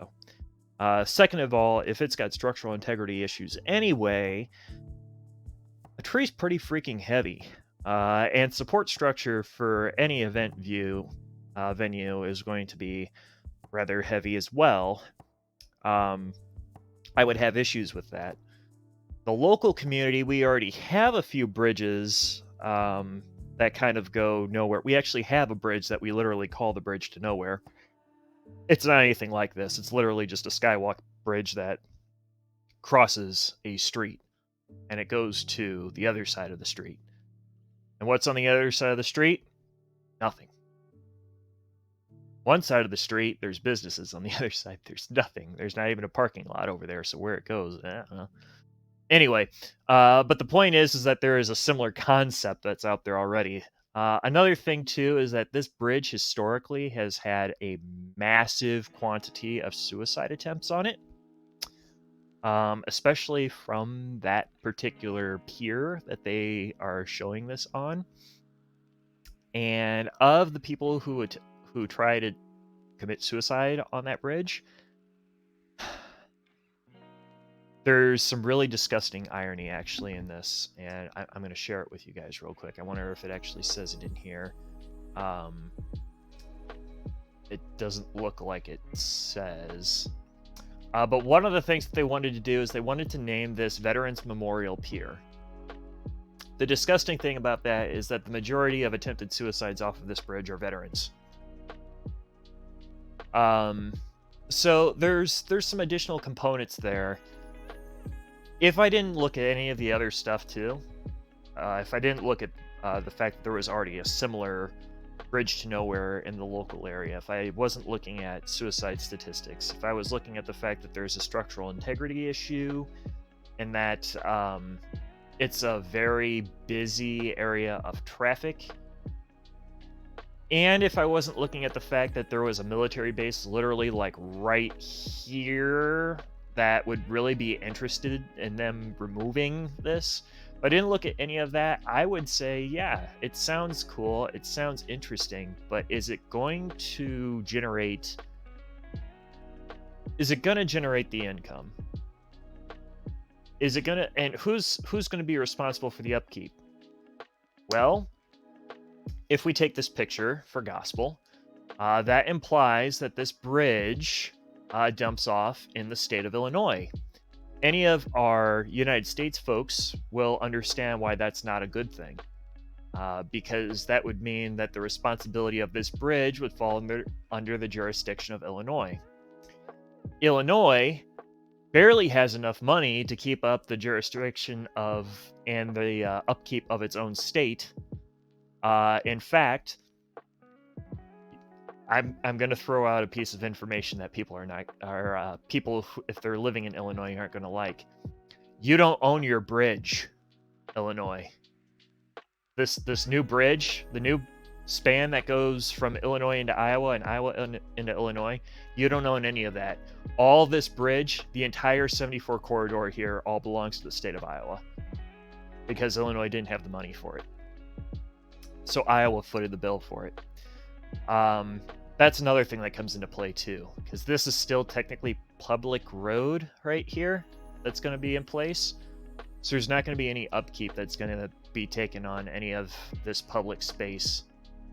go? Second of all, if it's got structural integrity issues anyway, a tree's pretty freaking heavy. And support structure for any event venue is going to be rather heavy as well. I would have issues with that. The local community, we already have a few bridges that kind of go nowhere. We actually have a bridge that we literally call the bridge to nowhere. It's not anything like this. It's literally just a skywalk bridge that crosses a street and it goes to the other side of the street. And what's on the other side of the street? Nothing. One side of the street, there's businesses. On the other side, there's nothing. There's not even a parking lot over there. So where it goes, I don't know. Anyway, but the point is that there is a similar concept that's out there already. Another thing too is that this bridge historically has had a massive quantity of suicide attempts on it, especially from that particular pier that they are showing this on. And of the people who try to commit suicide on that bridge, there's some really disgusting irony actually in this, and I'm going to share it with you guys real quick. I wonder if it actually says it in here. It doesn't look like it says. But one of the things that they wanted to do is they wanted to name this Veterans Memorial Pier. The disgusting thing about that is that the majority of attempted suicides off of this bridge are veterans. So there's some additional components there. If I didn't look at any of the other stuff too, if I didn't look at the fact that there was already a similar bridge to nowhere in the local area, if I wasn't looking at suicide statistics, if I was looking at the fact that there's a structural integrity issue and that it's a very busy area of traffic, and if I wasn't looking at the fact that there was a military base literally like right here that would really be interested in them removing this, if I didn't look at any of that, I would say, yeah, it sounds cool, it sounds interesting, but is it going to generate the income? Is it gonna, and who's gonna be responsible for the upkeep? Well, if we take this picture for gospel, that implies that this bridge dumps off in the state of Illinois. Any of our United States folks will understand why that's not a good thing, because that would mean that the responsibility of this bridge would fall under the jurisdiction of Illinois. Illinois barely has enough money to keep up the jurisdiction of and the upkeep of its own state. In fact, I'm going to throw out a piece of information that people if they're living in Illinois aren't going to like. You don't own your bridge, Illinois. This new bridge, the new span that goes from Illinois into Iowa and Iowa into Illinois. You don't own any of that. All this bridge, the entire 74 corridor here, all belongs to the state of Iowa because Illinois didn't have the money for it. So Iowa footed the bill for it. That's another thing that comes into play too, because this is still technically public road right here that's going to be in place. So there's not going to be any upkeep that's going to be taken on any of this public space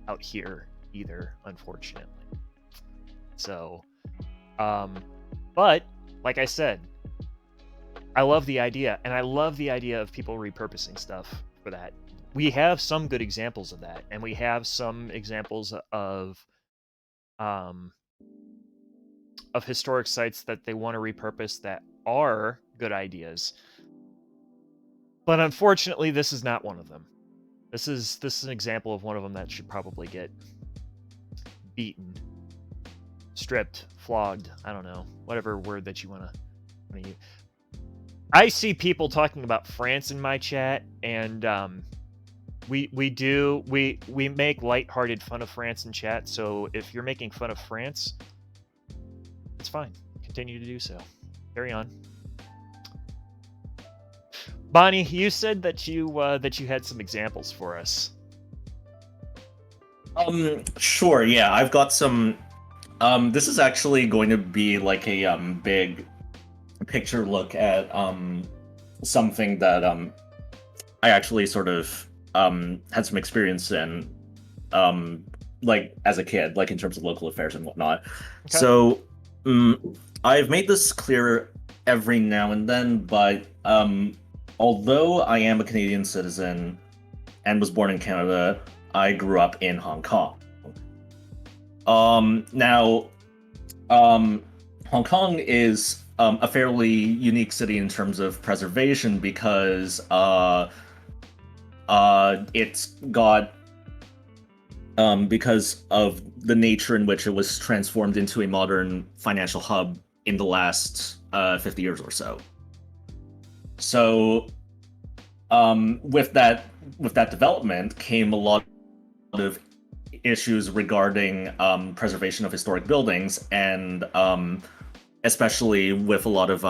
out here either, unfortunately. So, but like I said, I love the idea, and I love the idea of people repurposing stuff for that. We have some good examples of that, and we have some examples of historic sites that they want to repurpose that are good ideas. But unfortunately, this is not one of them. This is an example of one of them that should probably get beaten, stripped, flogged. I don't know, whatever word that you want to use. I see people talking about France in my chat, and we make lighthearted fun of France in chat. So if you're making fun of France, it's fine. Continue to do so. Carry on. Bonnie, you said that you had some examples for us. Sure. Yeah, I've got some. This is actually going to be like a big picture look at something that I actually sort of had some experience in, like as a kid, like in terms of local affairs and whatnot. Okay. So I've made this clear every now and then, but although I am a Canadian citizen and was born in Canada, I grew up in Hong Kong. Now, Hong Kong is a fairly unique city in terms of preservation because it's got because of the nature in which it was transformed into a modern financial hub in the last 50 years or so. So, with that development came a lot of issues regarding preservation of historic buildings, and especially with a lot of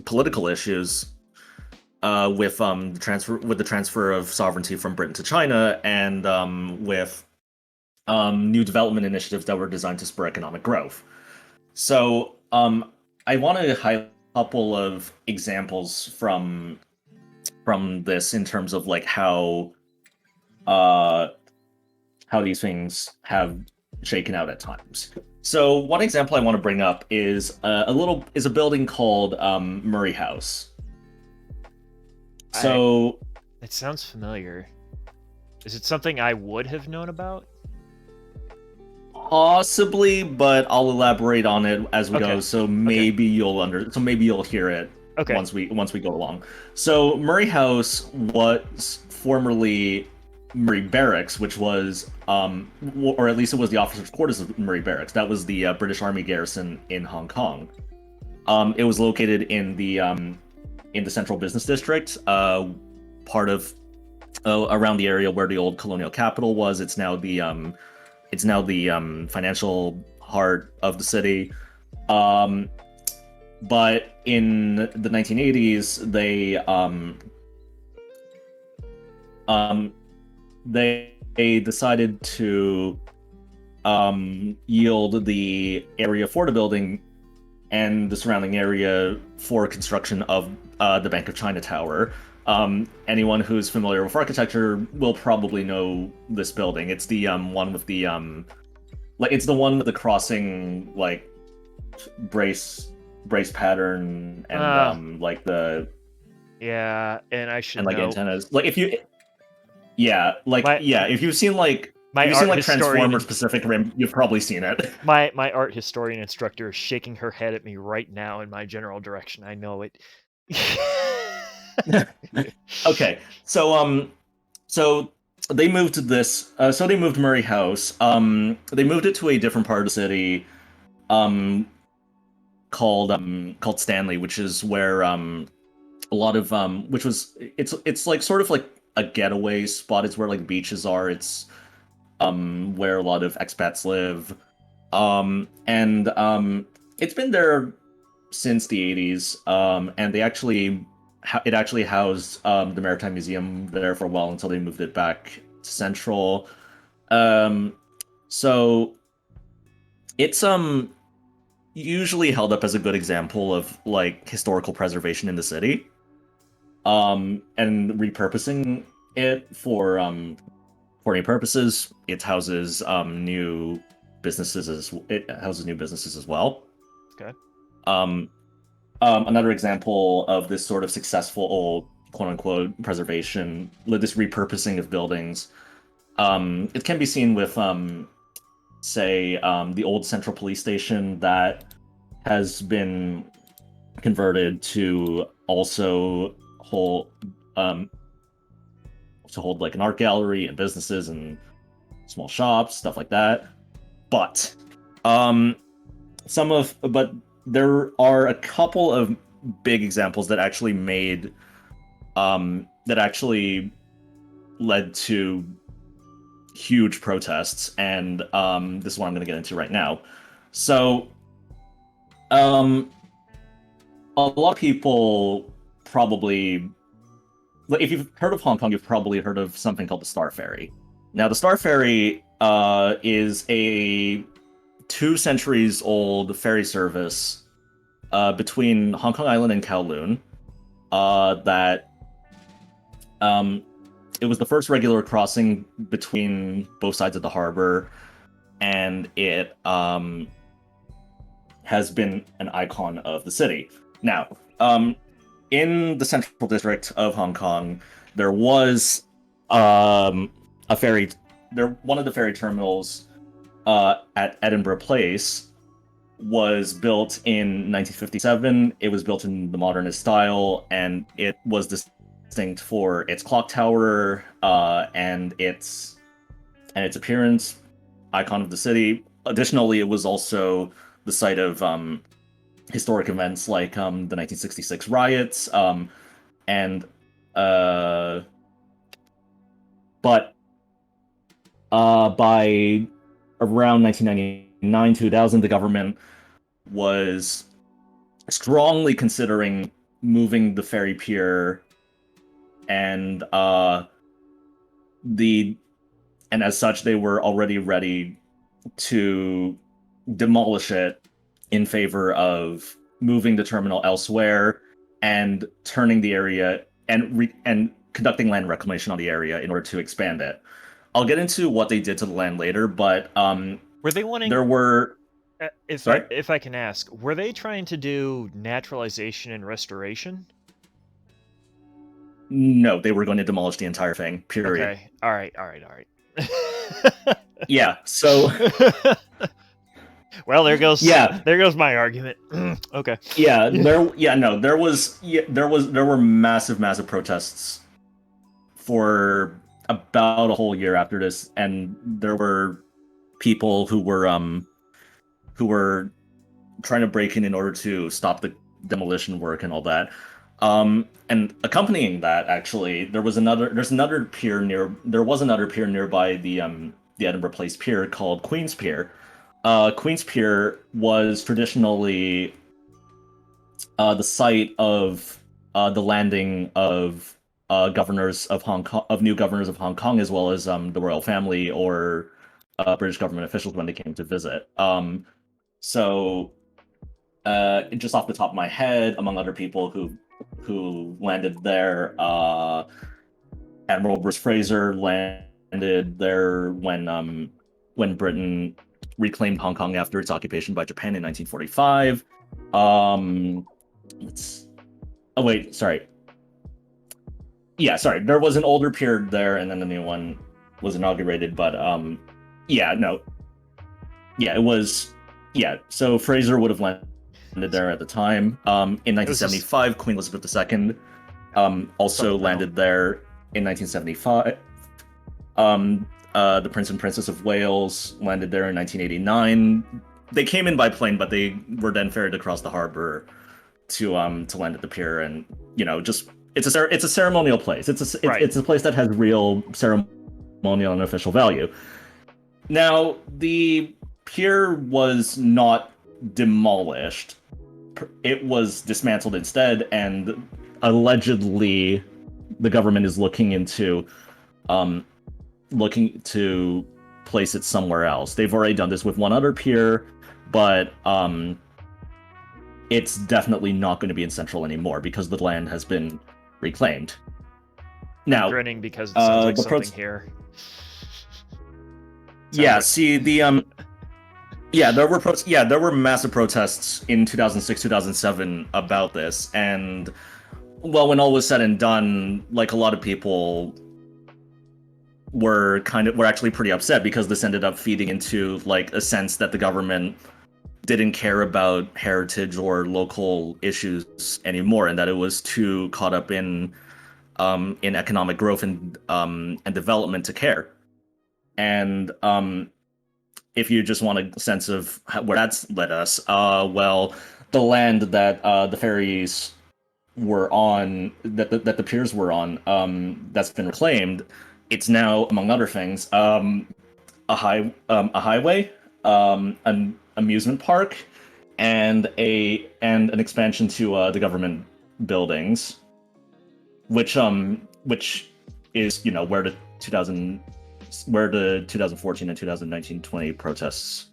political issues with the transfer of sovereignty from Britain to China, and with new development initiatives that were designed to spur economic growth. So, I want to highlight a couple of examples from this in terms of like how these things have shaken out at times. So one example I want to bring up is a building called Murray House. So it sounds familiar. Is it something I would have known about? Possibly, but I'll elaborate on it as we go. So maybe you'll hear it once we go along. So Murray House was formerly Murray Barracks, which was, or at least it was the officers' quarters of Murray Barracks. That was the British Army garrison in Hong Kong. It was located in the Central Business District, part of around the area where the old colonial capital was. It's now the financial heart of the city. But in the 1980s, they decided to yield the area for the building and the surrounding area for construction of the Bank of China Tower. Anyone who's familiar with architecture will probably know this building. It's the one with the it's the one with the crossing brace pattern and antennas. If you've seen Transformers Pacific Rim, you've probably seen it. My art historian instructor is shaking her head at me right now in my general direction. I know it. Okay, so they moved this. So they moved Murray House. They moved it to a different part of the city, called Stanley, which is where a lot of it's like sort of like a getaway spot. It's where like beaches are. It's where a lot of expats live. It's been there since the 80s, and it actually housed the Maritime Museum there for a while until they moved it back to Central. So it's usually held up as a good example of like historical preservation in the city, and repurposing it for any purposes. It houses new businesses as well. Okay. Another example of this sort of successful quote-unquote preservation, this repurposing of buildings, it can be seen with, say, the old Central Police Station that has been converted to also hold like an art gallery and businesses and small shops, stuff like that. But there are a couple of big examples that actually led to huge protests, and this is what I'm going to get into right now. So, a lot of people probably, if you've heard of Hong Kong, you've probably heard of something called the Star Ferry. Now, the Star Ferry is a 2 centuries old ferry service between Hong Kong Island and Kowloon. It was the first regular crossing between both sides of the harbor, and it has been an icon of the city. Now, in the Central District of Hong Kong, there was a ferry. One of the ferry terminals at Edinburgh Place was built in 1957. It was built in the modernist style, and it was distinct for its clock tower and its appearance, icon of the city. Additionally, it was also the site of historic events like the 1966 riots, but by around 1999-2000, the government was strongly considering moving the ferry pier, and as such, they were already ready to demolish it in favor of moving the terminal elsewhere and turning the area and conducting land reclamation on the area in order to expand it. I'll get into what they did to the land later, but were they wanting? There were. If I can ask, were they trying to do naturalization and restoration? No, they were going to demolish the entire thing. Period. Okay. All right. Yeah. So. Well, there goes. Yeah. There goes my argument. Okay. Yeah. There were massive protests for about a whole year after this, and there were people who were trying to break in order to stop the demolition work and all that. And accompanying that, actually, there was another pier nearby the Edinburgh Place Pier called Queen's Pier. Queen's Pier was traditionally the site of the landing of new governors of Hong Kong, as well as the royal family or British government officials when they came to visit. So, just off the top of my head, among other people who landed there, Admiral Bruce Fraser landed there when Britain reclaimed Hong Kong after its occupation by Japan in 1945. There was an older pier there, and then the new one was inaugurated. But so Fraser would have landed there at the time. In 1975, Queen Elizabeth II also landed there in 1975. The Prince and Princess of Wales landed there in 1989. They came in by plane, but they were then ferried across the harbor to land at the pier, and just it's a ceremonial place. It's a place that has real ceremonial and official value. Now, the pier was not demolished. It was dismantled instead, and allegedly the government is looking to place it somewhere else. They've already done this with one other pier, but it's definitely not going to be in Central anymore because the land has been reclaimed. Now, I'm grinning because it sounds like the something here. Yeah, like- see there were massive protests in 2006, 2007 about this, and well, when all was said and done, like a lot of people were actually pretty upset because this ended up feeding into like a sense that the government didn't care about heritage or local issues anymore, and that it was too caught up in economic growth and development to care. And if you just want a sense of where that's led us, well, the land that the ferries were on, that the piers were on, that's been reclaimed. It's now, among other things, a highway, an amusement park, and an expansion to the government buildings, which is where the 2014 and 2019-20 protests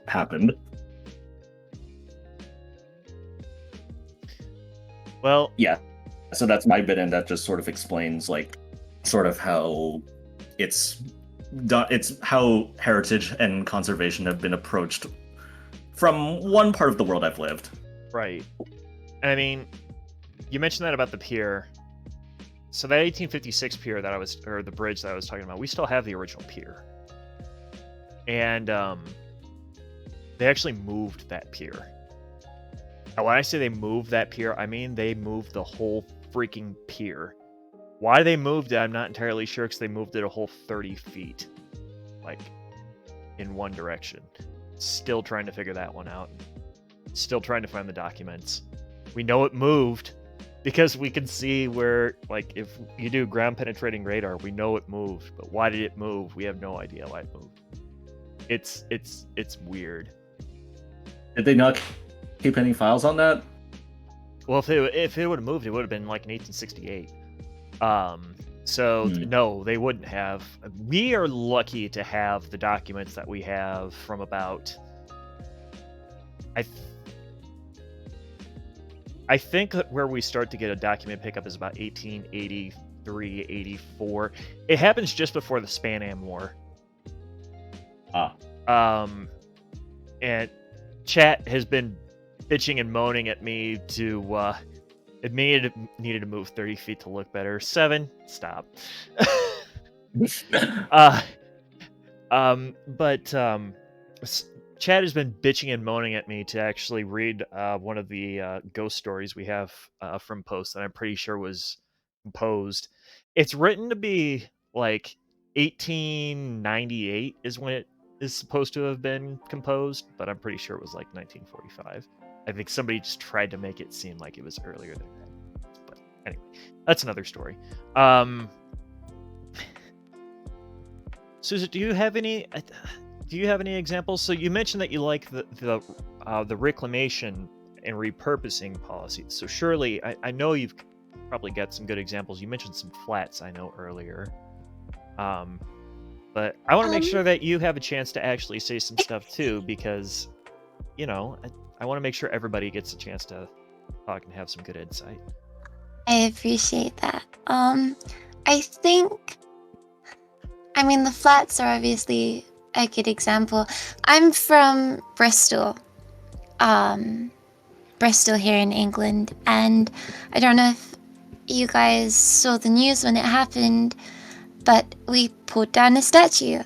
happened. Well, yeah. So that's my bit, and that just sort of explains how it's how heritage and conservation have been approached from one part of the world I've lived. Right. I mean, you mentioned that about the pier. So that 1856 pier or the bridge that I was talking about, we still have the original pier. And they actually moved that pier. And when I say they moved that pier, I mean they moved the whole freaking pier. Why they moved it, I'm not entirely sure, because they moved it a whole 30 feet. Like, in one direction. Still trying to figure that one out. Still trying to find the documents. We know it moved, because we can see where, like, if you do ground penetrating radar, we know it moved. But why did it move? We have no idea why it moved. It's weird. Did they not keep any files on that? Well, if it would have moved, it would have been like in 1868. No, they wouldn't have. We are lucky to have the documents that we have from about, I think that where we start to get a document pickup is about 1883, 84. It happens just before the Span Am War. And chat has been bitching and moaning at me to it needed to move 30 feet to look better. 7, stop. Chad has been bitching and moaning at me to actually read one of the ghost stories we have from Post that I'm pretty sure was composed. It's written to be like 1898 is when it is supposed to have been composed, but I'm pretty sure it was like 1945. I think somebody just tried to make it seem like it was earlier than that. But anyway, that's another story. Susan, do you have any examples? So you mentioned that you like the reclamation and repurposing policies. So surely, I know you've probably got some good examples. You mentioned some flats, I know, earlier. But I want to make sure that you have a chance to actually say some stuff too, because, I want to make sure everybody gets a chance to talk and have some good insight. I appreciate that. I think, the flats are obviously a good example. I'm from Bristol, Bristol here in England, and I don't know if you guys saw the news when it happened, but we pulled down a statue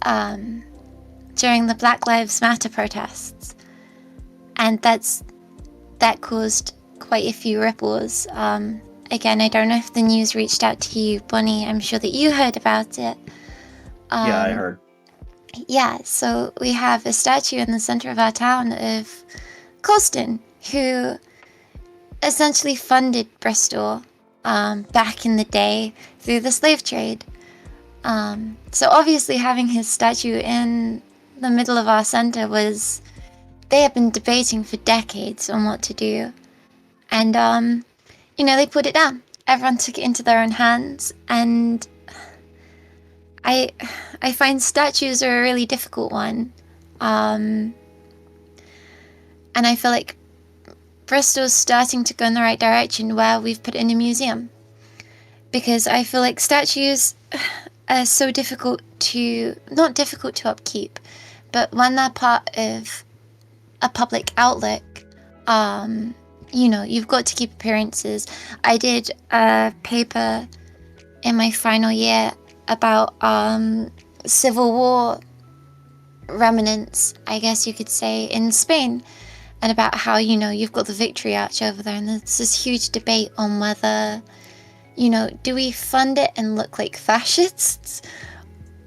during the Black Lives Matter protests, and that caused quite a few ripples. Again, I don't know if the news reached out to you, Bonnie. I'm sure that you heard about it. Yeah, I heard. Yeah, so we have a statue in the center of our town of Colston, who essentially funded Bristol back in the day through the slave trade. So obviously having his statue in the middle of our center was, they have been debating for decades on what to do. And, they put it down. Everyone took it into their own hands. And I find statues are a really difficult one. And I feel like Bristol's starting to go in the right direction where we've put it in a museum. Because I feel like statues are so difficult to, not difficult to upkeep, but when they're part of a public outlet, you've got to keep appearances. I did a paper in my final year about Civil War remnants, I guess you could say, in Spain, and about how, you've got the Victory Arch over there, and there's this huge debate on whether, do we fund it and look like fascists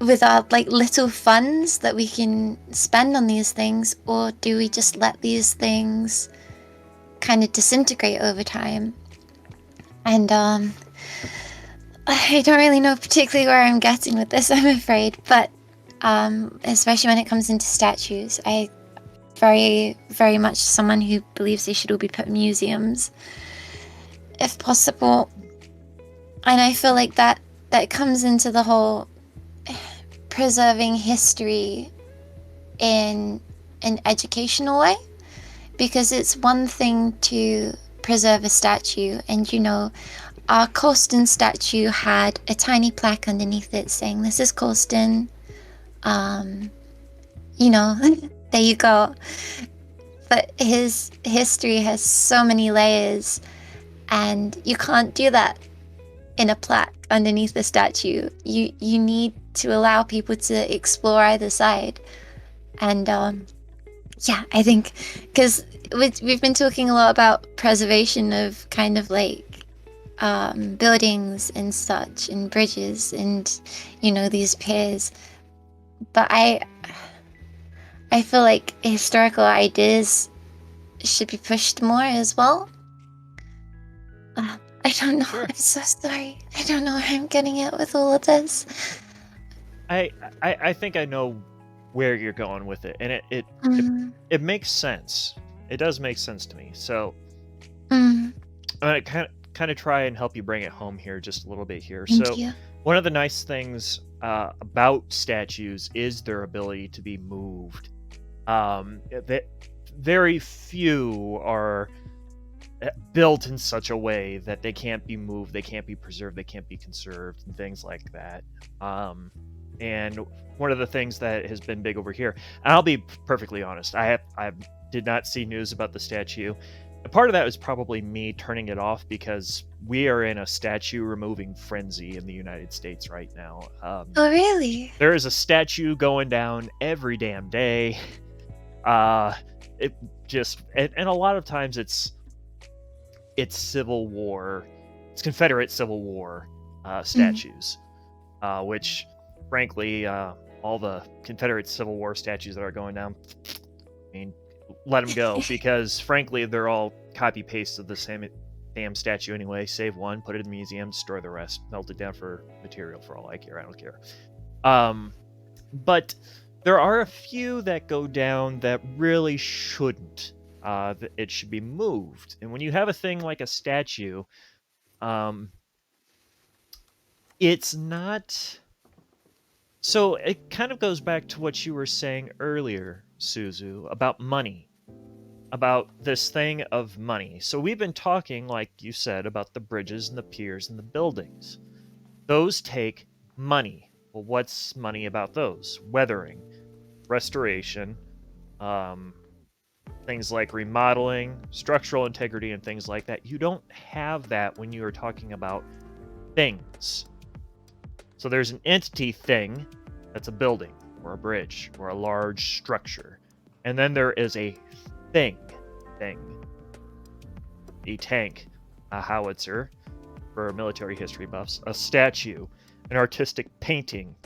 with our little funds that we can spend on these things, or do we just let these things kind of disintegrate over time? And I don't really know particularly where I'm getting with this, I'm afraid, but especially when it comes into statues, I very, very much someone who believes they should all be put in museums, if possible. And I feel like that comes into the whole preserving history in an educational way, because it's one thing to preserve a statue, and our Colston statue had a tiny plaque underneath it saying, "This is Colston." There you go. But his history has so many layers, and you can't do that in a plaque underneath the statue. You need to allow people to explore either side. And I think, because we've been talking a lot about preservation of kind of buildings and such, and bridges, and these piers, but I feel like historical ideas should be pushed more as well. I don't know. Sure. I'm so sorry. I don't know where I'm getting at with all of this. I think I know where you're going with it, and it makes sense. It does make sense to me. So I'm gonna kind of try and help you bring it home here just a little bit here. Thank you. One of the nice things about statues is their ability to be moved. That very few are built in such a way that they can't be moved, they can't be preserved, they can't be conserved, and things like that. And one of the things that has been big over here, and I'll be perfectly honest, I did not see news about the statue. Part of that was probably me turning it off, because we are in a statue removing frenzy in the United States right now. Oh, really? There is a statue going down every damn day. It just, and a lot of times it's Civil War, it's Confederate Civil War statues, which, frankly, all the Confederate Civil War statues that are going down, I mean, let them go, because frankly they're all copy paste of the same damn statue anyway. Save one, put it in the museum, destroy the rest, melt it down for material for all I care. I don't care. But there are a few that go down that really shouldn't. It should be moved. And when you have a thing like a statue, it's not. So it kind of goes back to what you were saying earlier, Suzu, about money, about this thing of money. So we've been talking, like you said, about the bridges and the piers and the buildings. Those take money. Well, what's money about those? Weathering, restoration, things like remodeling, structural integrity, and things like that. You don't have that when you are talking about things. So there's an entity thing, that's a building, or a bridge, or a large structure. And then there is a thing. A tank, a howitzer, for military history buffs, a statue, an artistic painting,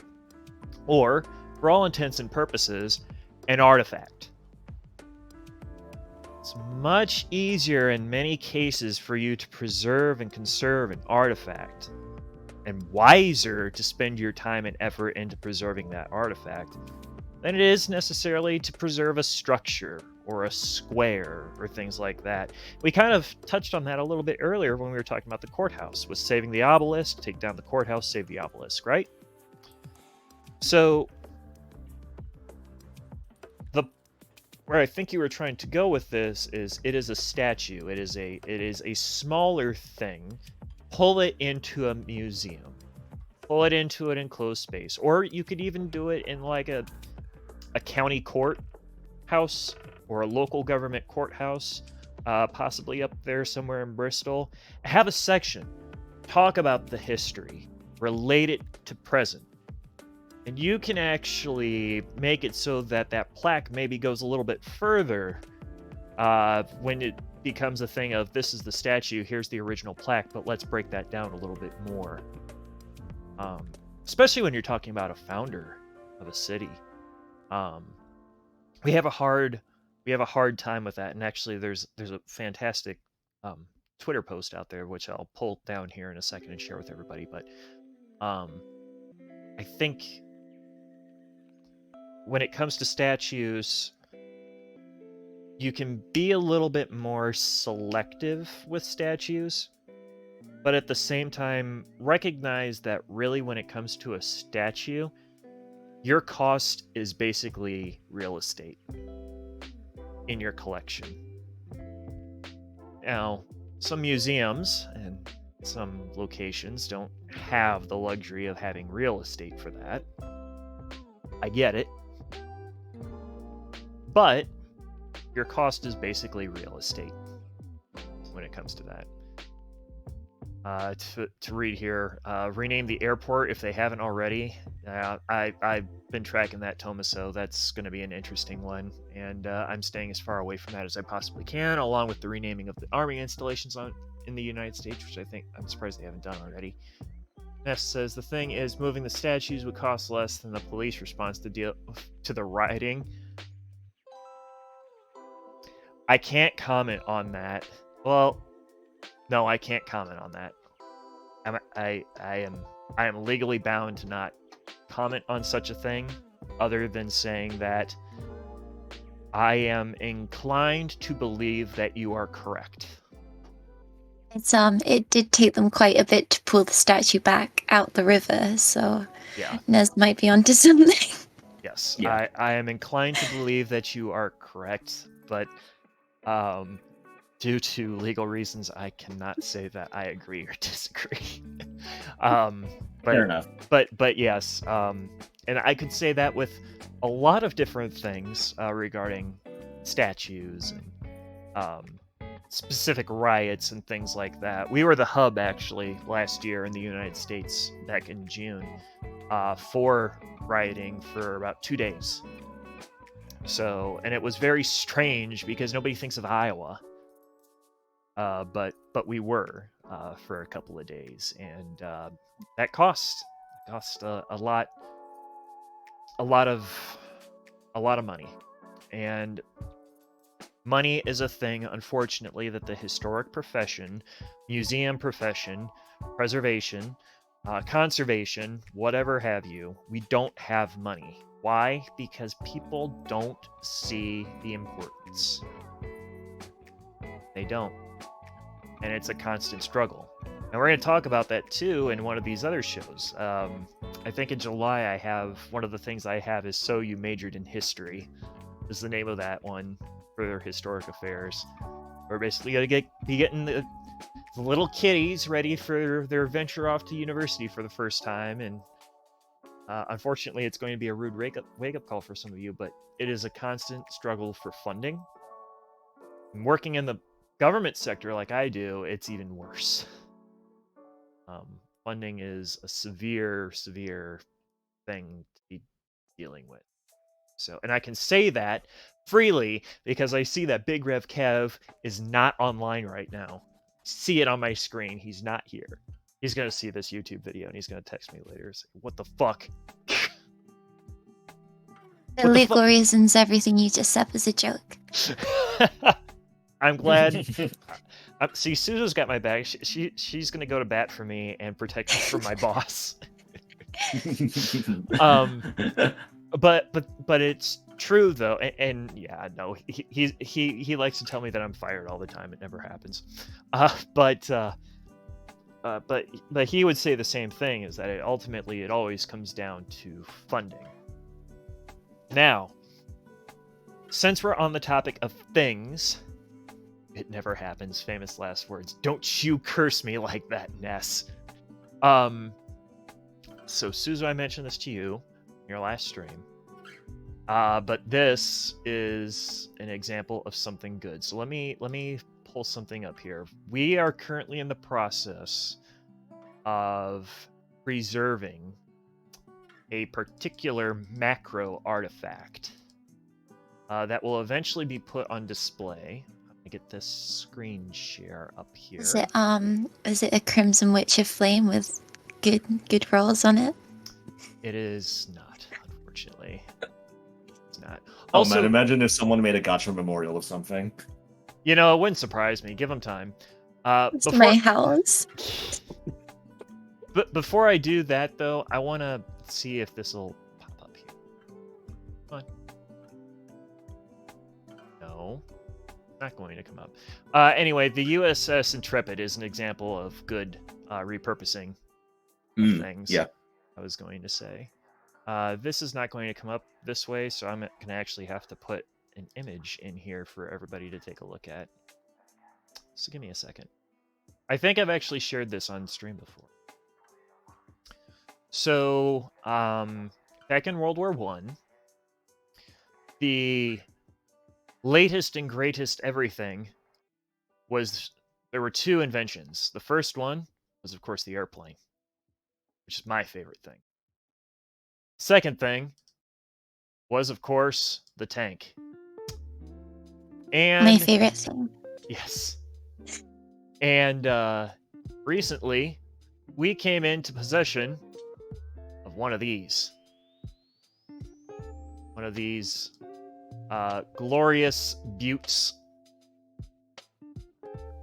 or, for all intents and purposes, an artifact. It's much easier in many cases for you to preserve and conserve an artifact and wiser to spend your time and effort into preserving that artifact than it is necessarily to preserve a structure or a square or things like that. We kind of touched on that a little bit earlier when we were talking about the courthouse, was saving the obelisk, take down the courthouse, save the obelisk, right? So where I think you were trying to go with this is it is a statue. It is a smaller thing. Pull it into a museum. Pull it into an enclosed space. Or you could even do it in like a county courthouse or a local government courthouse, possibly up there somewhere in Bristol. Have a section. Talk about the history. Relate it to present. And you can actually make it so that that plaque maybe goes a little bit further when it becomes a thing of, this is the statue, here's the original plaque, but let's break that down a little bit more. Especially when you're talking about a founder of a city. We have a hard time with that, and actually there's a fantastic Twitter post out there, which I'll pull down here in a second and share with everybody, but I think when it comes to statues, you can be a little bit more selective with statues, but at the same time, recognize that really when it comes to a statue, your cost is basically real estate in your collection. Now, some museums and some locations don't have the luxury of having real estate for that. I get it. But your cost is basically real estate when it comes to that. To read here, rename the airport if they haven't already. I've been tracking that, Tomaso. That's going to be an interesting one, and I'm staying as far away from that as I possibly can, along with the renaming of the army installations in the United States, which I'm surprised they haven't done already. Ness says the thing is, moving the statues would cost less than the police response to the rioting. I can't comment on that. Well, no, I can't comment on that. I am legally bound to not comment on such a thing, other than saying that I am inclined to believe that you are correct. It did take them quite a bit to pull the statue back out the river, so yeah, Nez might be onto something. Yes, yeah. I am inclined to believe that you are correct, but due to legal reasons, I cannot say that I agree or disagree. Fair enough. But yes, and I could say that with a lot of different things regarding statues and specific riots and things like that. We were the hub, actually, last year in the United States, back in June, for rioting for about 2 days. So, and it was very strange because nobody thinks of Iowa. But we were for a couple of days, and that cost a lot of money, and money is a thing, unfortunately, that the historic profession, museum profession, preservation, conservation, whatever have you, we don't have money. Why? Because people don't see the importance. They don't. And it's a constant struggle. And we're going to talk about that too in one of these other shows. I think in July I have, one of the things I have is So You Majored in History, is the name of that one for historic affairs. We're basically going to be getting the little kiddies ready for their venture off to university for the first time. And unfortunately, it's going to be a rude wake-up call for some of you, but it is a constant struggle for funding. And working in the government sector like I do, it's even worse. Funding is a severe thing to be dealing with. So, and I can say that freely because I see that Big Rev Kev is not online right now. See it on my screen. He's not here. He's gonna see this YouTube video and he's gonna text me later and say, "What the fuck?" For legal reasons, everything you just said was a joke. I'm glad See, Suzu's got my back. She's gonna go to bat for me and protect me from my boss. But it's true though, and yeah, no, he likes to tell me that I'm fired all the time. It never happens. But he would say the same thing, is that it always comes down to funding. Now, since we're on the topic of things, it never happens. Famous last words. Don't you curse me like that, Ness. So Suzu, I mentioned this to you in your last stream. But this is an example of something good. So let me pull something up here. We are currently in the process of preserving a particular macro artifact that will eventually be put on display. I'm gonna get this screen share up here. Is it a Crimson Witch of Flame with good rolls on it? It is not, unfortunately. It's not. Oh Also, man, imagine if someone made a gotcha memorial of something. You know, it wouldn't surprise me. Give them time. It's my house. But before I do that, though, I want to see if this will pop up here. Come on. No, not going to come up. Anyway, the USS Intrepid is an example of good repurposing of things. Yeah. I was going to say. This is not going to come up this way, so I'm going to actually have to put an image in here for everybody to take a look at. So give me a second. I think I've actually shared this on stream before. So, back in World War One, the latest and greatest everything was, there were two inventions. The first one was, of course, the airplane, which is my favorite thing. Second thing was, of course, the tank. And My favorite thing. yes. And recently, we came into possession of one of these. One of these glorious buttes.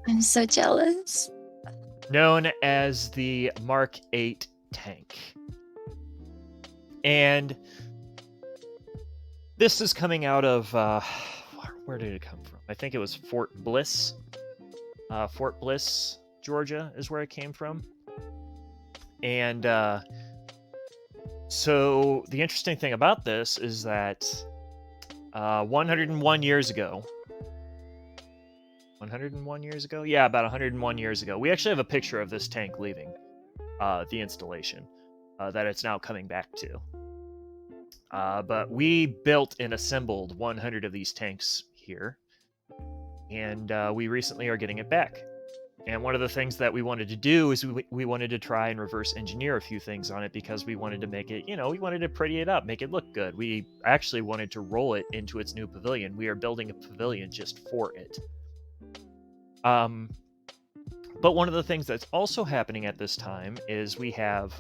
I'm so jealous. Known as the Mark 8 tank. And this is coming out of, where did it come from? I think it was Fort Bliss. Fort Bliss, Georgia is where it came from. And so the interesting thing about this is that 101 years ago, 101 years ago? Yeah, about 101 years ago. We actually have a picture of this tank leaving the installation that it's now coming back to. But we built and assembled 100 of these tanks here. And we recently are getting it back. And one of the things that we wanted to do is we wanted to try and reverse engineer a few things on it, because we wanted to make it, we wanted to pretty it up, make it look good. We actually wanted to roll it into its new pavilion. We are building a pavilion just for it. But one of the things that's also happening at this time is we have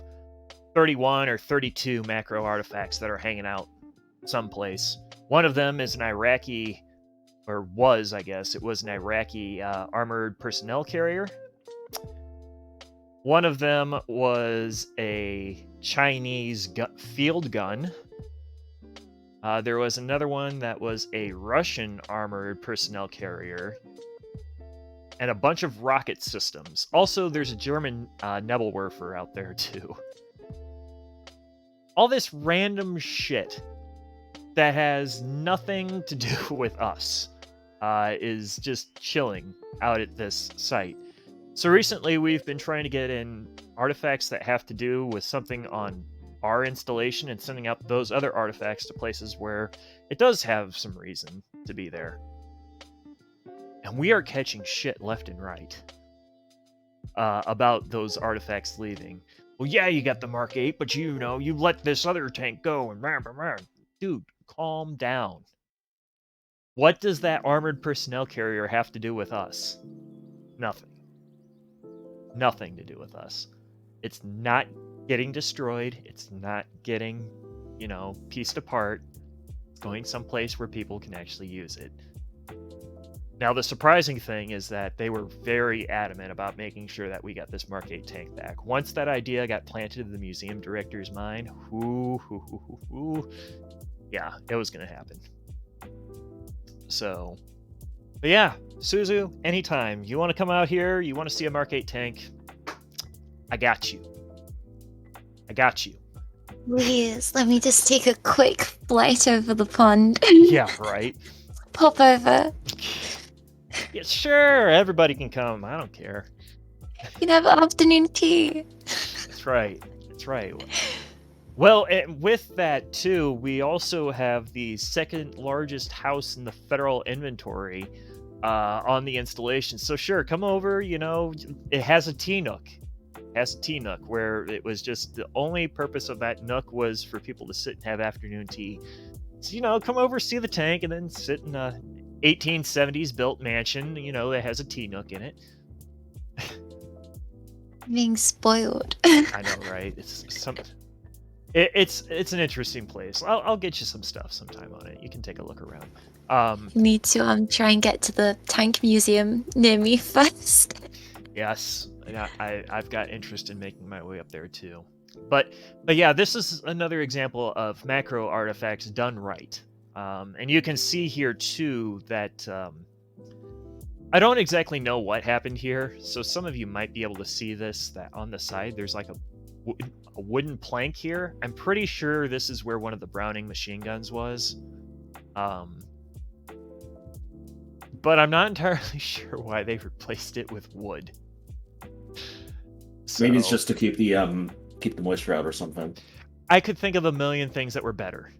31 or 32 macro artifacts that are hanging out someplace. One of them is an Iraqi, or was, I guess, it was an Iraqi armored personnel carrier. One of them was a Chinese field gun. There was another one that was a Russian armored personnel carrier. And a bunch of rocket systems. Also, there's a German Nebelwerfer out there, too. All this random shit that has nothing to do with us is just chilling out at this site. So recently, we've been trying to get in artifacts that have to do with something on our installation and sending out those other artifacts to places where it does have some reason to be there. And we are catching shit left and right about those artifacts leaving. Well, yeah, you got the Mark 8, but you let this other tank go, and dude, calm down. What does that armored personnel carrier have to do with us? Nothing. Nothing to do with us. It's not getting destroyed. It's not getting, pieced apart. It's going someplace where people can actually use it. Now, the surprising thing is that they were very adamant about making sure that we got this Mark 8 tank back. Once that idea got planted in the museum director's mind, yeah, it was going to happen. So, but yeah, Suzu, anytime. You want to come out here, you want to see a Mark 8 tank, I got you. I got you. Please, let me just take a quick flight over the pond. Yeah, right. Pop over. Yeah, sure, everybody can come. I don't care. You can have afternoon tea. That's right. That's right. Well, and with that too, we also have the second largest house in the federal inventory on the installation. So sure, come over. You know, it has a tea nook. It has a tea nook where it was just the only purpose of that nook was for people to sit and have afternoon tea. So, you know, come over, see the tank, and then sit in a 1870s built mansion, you know, that has a tea nook in it. Being spoiled. I know, right? It's an interesting place. I'll get you some stuff sometime on it. You can take a look around. Need to try and get to the tank museum near me first. Yes, I've got interest in making my way up there too. But yeah, this is another example of macro artifacts done right. And you can see here too that I don't exactly know what happened here. So some of you might be able to see this, that on the side there's like a wooden plank here. I'm pretty sure this is where one of the Browning machine guns was. But I'm not entirely sure why they replaced it with wood. So, maybe it's just to keep the moisture out or something. I could think of a million things that were better.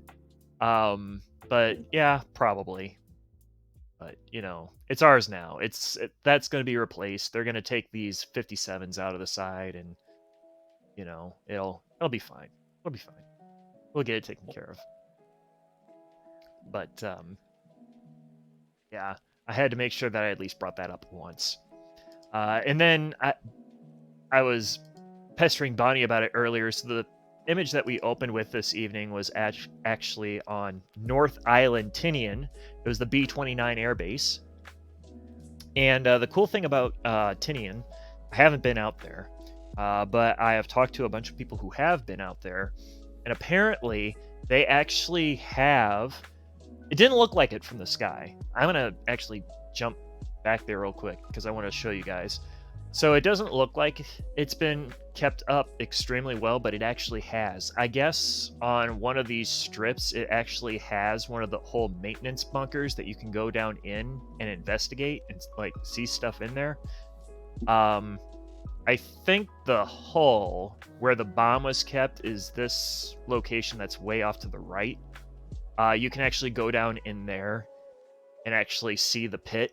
But yeah, probably. But you know, it's ours now. That's going to be replaced. They're going to take these 57s out of the side, and you know, it'll be fine. It'll be fine. We'll get it taken care of. But yeah, I had to make sure that I at least brought that up once. And then I was pestering Bonnie about it earlier. So the image that we opened with this evening was actually on North Island, Tinian. It was the B-29 Air Base. And the cool thing about Tinian, I haven't been out there, but I have talked to a bunch of people who have been out there. And apparently, they actually have... It didn't look like it from the sky. I'm going to actually jump back there real quick because I want to show you guys. So it doesn't look like it's been kept up extremely well, but it actually has. I guess on one of these strips, it actually has one of the whole maintenance bunkers that you can go down in and investigate and like see stuff in there. I think the hull where the bomb was kept is this location that's way off to the right. You can actually go down in there and actually see the pit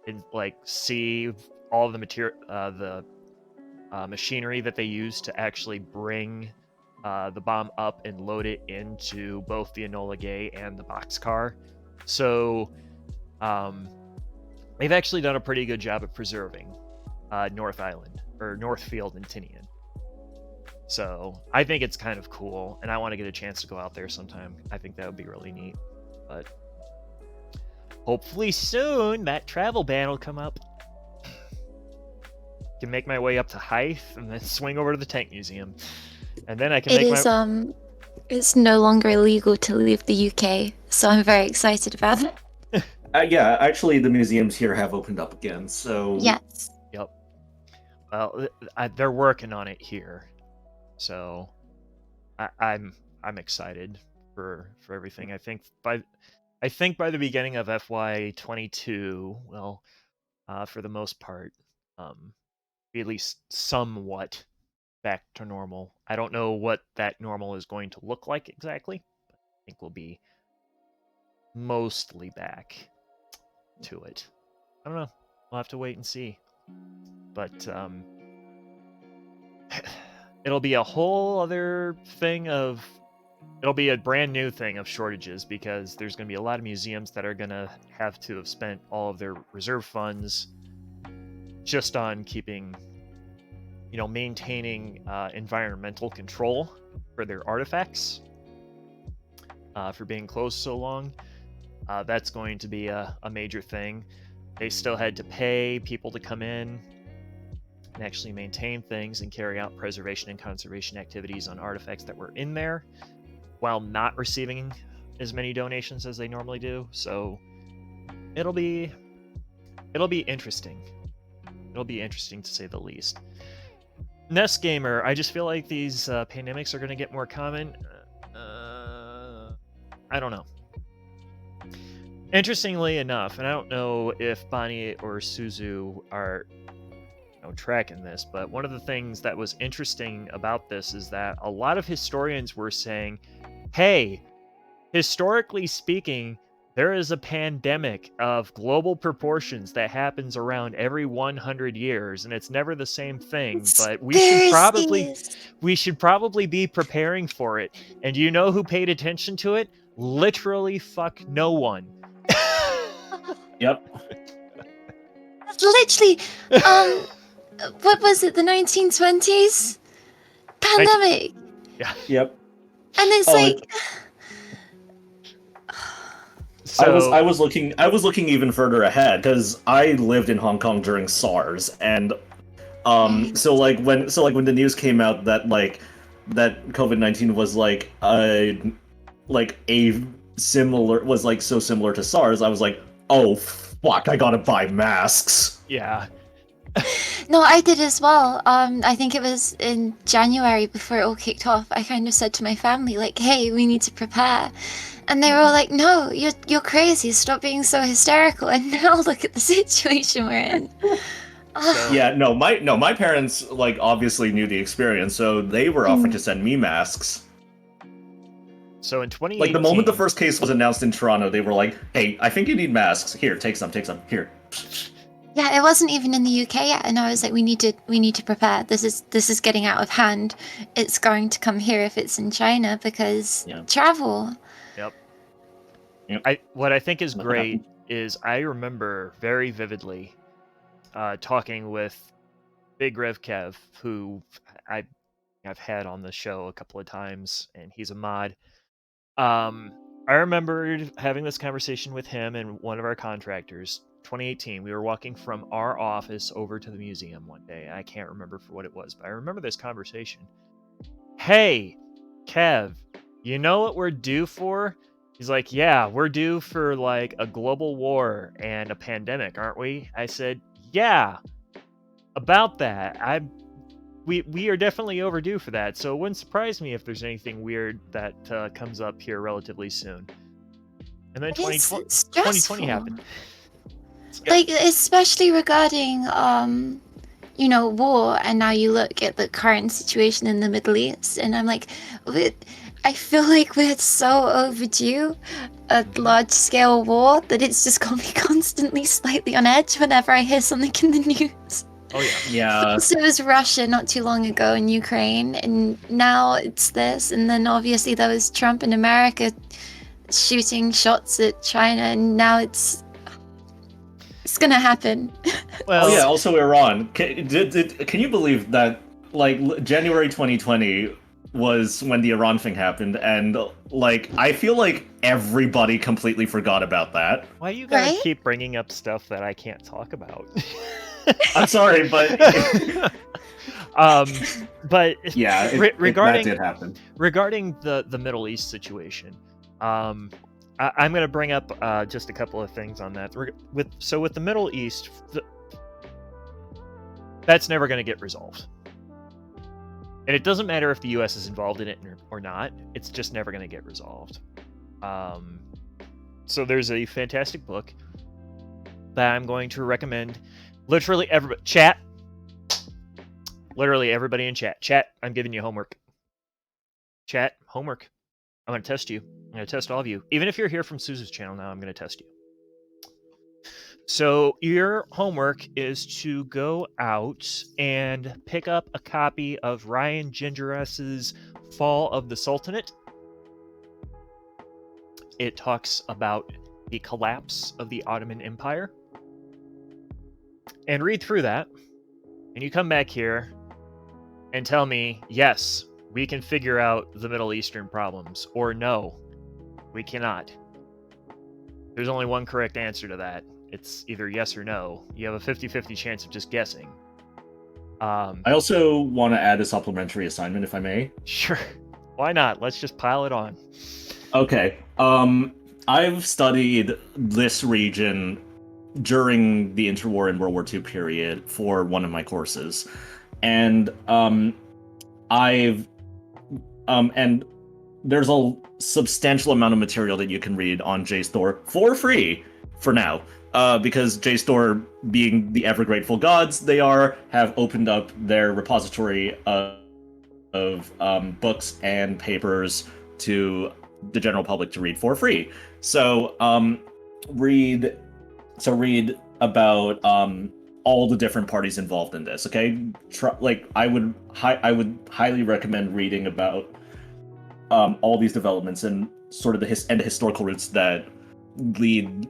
and like see all the material, the machinery that they use to actually bring the bomb up and load it into both the Enola Gay and the boxcar. So they've actually done a pretty good job of preserving North Island or Northfield and Tinian. So I think it's kind of cool, and I want to get a chance to go out there sometime. I think that would be really neat. But hopefully soon that travel ban will come up. Can make my way up to Hythe and then swing over to the tank museum, and then I can it's no longer illegal to leave the UK, so I'm very excited about it. Yeah, actually, the museums here have opened up again. So Yes. Yep. Well, they're working on it here, so I'm excited for everything. I think by the beginning of FY22, well, for the most part, be at least somewhat back to normal. I don't know what that normal is going to look like exactly, but I think we'll be mostly back to it. I don't know. We'll have to wait and see. But it'll be a whole other thing of... It'll be a brand new thing of shortages because there's going to be a lot of museums that are going to have spent all of their reserve funds just on keeping, maintaining environmental control for their artifacts for being closed so long. That's going to be a major thing. They still had to pay people to come in and actually maintain things and carry out preservation and conservation activities on artifacts that were in there while not receiving as many donations as they normally do. So it'll be interesting. It'll be interesting to say the least. Nest Gamer, I just feel like these pandemics are going to get more common. I don't know. Interestingly enough, and I don't know if Bonnie or Suzu are tracking this, but one of the things that was interesting about this is that a lot of historians were saying, hey, historically speaking, there is a pandemic of global proportions that happens around every 100 years, and it's never the same thing, but we should probably be preparing for it. And do you know who paid attention to it? Literally fuck no one. Yep. That's literally, what was it, the 1920s? Pandemic. Yeah. Yep. And it's like... So, I was looking even further ahead because I lived in Hong Kong during SARS, and so when the news came out that that COVID-19 was so similar to SARS, I was like, oh fuck, I gotta buy masks. yeah. No, I did as well. I think it was in January before it all kicked off. I kind of said to my family, like, hey, we need to prepare. And they were all like, no, you're crazy. Stop being so hysterical. And now look at the situation we're in. Yeah, my parents obviously knew the experience, so they were offering to send me masks. So in 2018, the moment the first case was announced in Toronto, they were like, hey, I think you need masks. Here, take some, here. Yeah, it wasn't even in the UK yet, and I was like, we need to prepare. This is getting out of hand. It's going to come here if it's in China because travel. Yep. What I think is great is I remember very vividly talking with Big Rev Kev, who I've had on the show a couple of times, and he's a mod. I remembered having this conversation with him and one of our contractors. 2018, we were walking from our office over to the museum one day. I can't remember for what it was, but I remember this conversation. Hey, Kev, you know what we're due for? He's like, yeah, we're due for a global war and a pandemic, aren't we? I said, yeah, about that. We are definitely overdue for that, so it wouldn't surprise me if there's anything weird that comes up here relatively soon. And then 2020 happened. Especially regarding war, and now you look at the current situation in the Middle East, and I'm like, I feel like we're so overdue a large-scale war that it's just got me constantly slightly on edge whenever I hear something in the news. Oh yeah. Yeah. So it was Russia not too long ago in Ukraine, and now it's this, and then obviously there was Trump in America shooting shots at China, and now it's gonna happen. Well, yeah. Also, Iran. Can you believe that January 2020 was when the Iran thing happened, and I feel like everybody completely forgot about that. Why you gotta keep bringing up stuff that I can't talk about? I'm sorry, but but yeah, regarding that did happen. Regarding the Middle East situation, I'm going to bring up just a couple of things on that. With the Middle East, that's never going to get resolved, and it doesn't matter if the U.S. is involved in it or not. It's just never going to get resolved. So there's a fantastic book that I'm going to recommend. Literally everybody, chat. Literally everybody in chat. Chat, I'm giving you homework. Chat, homework. I'm going to test you. I'm going to test all of you. Even if you're here from Suzu's channel now, I'm going to test you. So your homework is to go out and pick up a copy of Ryan Gingeras's Fall of the Sultanate. It talks about the collapse of the Ottoman Empire. And read through that, and you come back here and tell me, yes, we can figure out the Middle Eastern problems, or no, we cannot. There's only one correct answer to that, It's either yes or no. You have a 50-50 chance of just guessing. I also want to add a supplementary assignment, if I may. Sure. Why not? Let's just pile it on. Okay. I've studied this region during the interwar and World War II period for one of my courses, and and there's a substantial amount of material that you can read on JSTOR for free for now. Because JSTOR, being the ever grateful gods they are, have opened up their repository of books and papers to the general public to read for free. So read about all the different parties involved in this. Okay, I would highly recommend reading about all these developments and sort of the historical roots that lead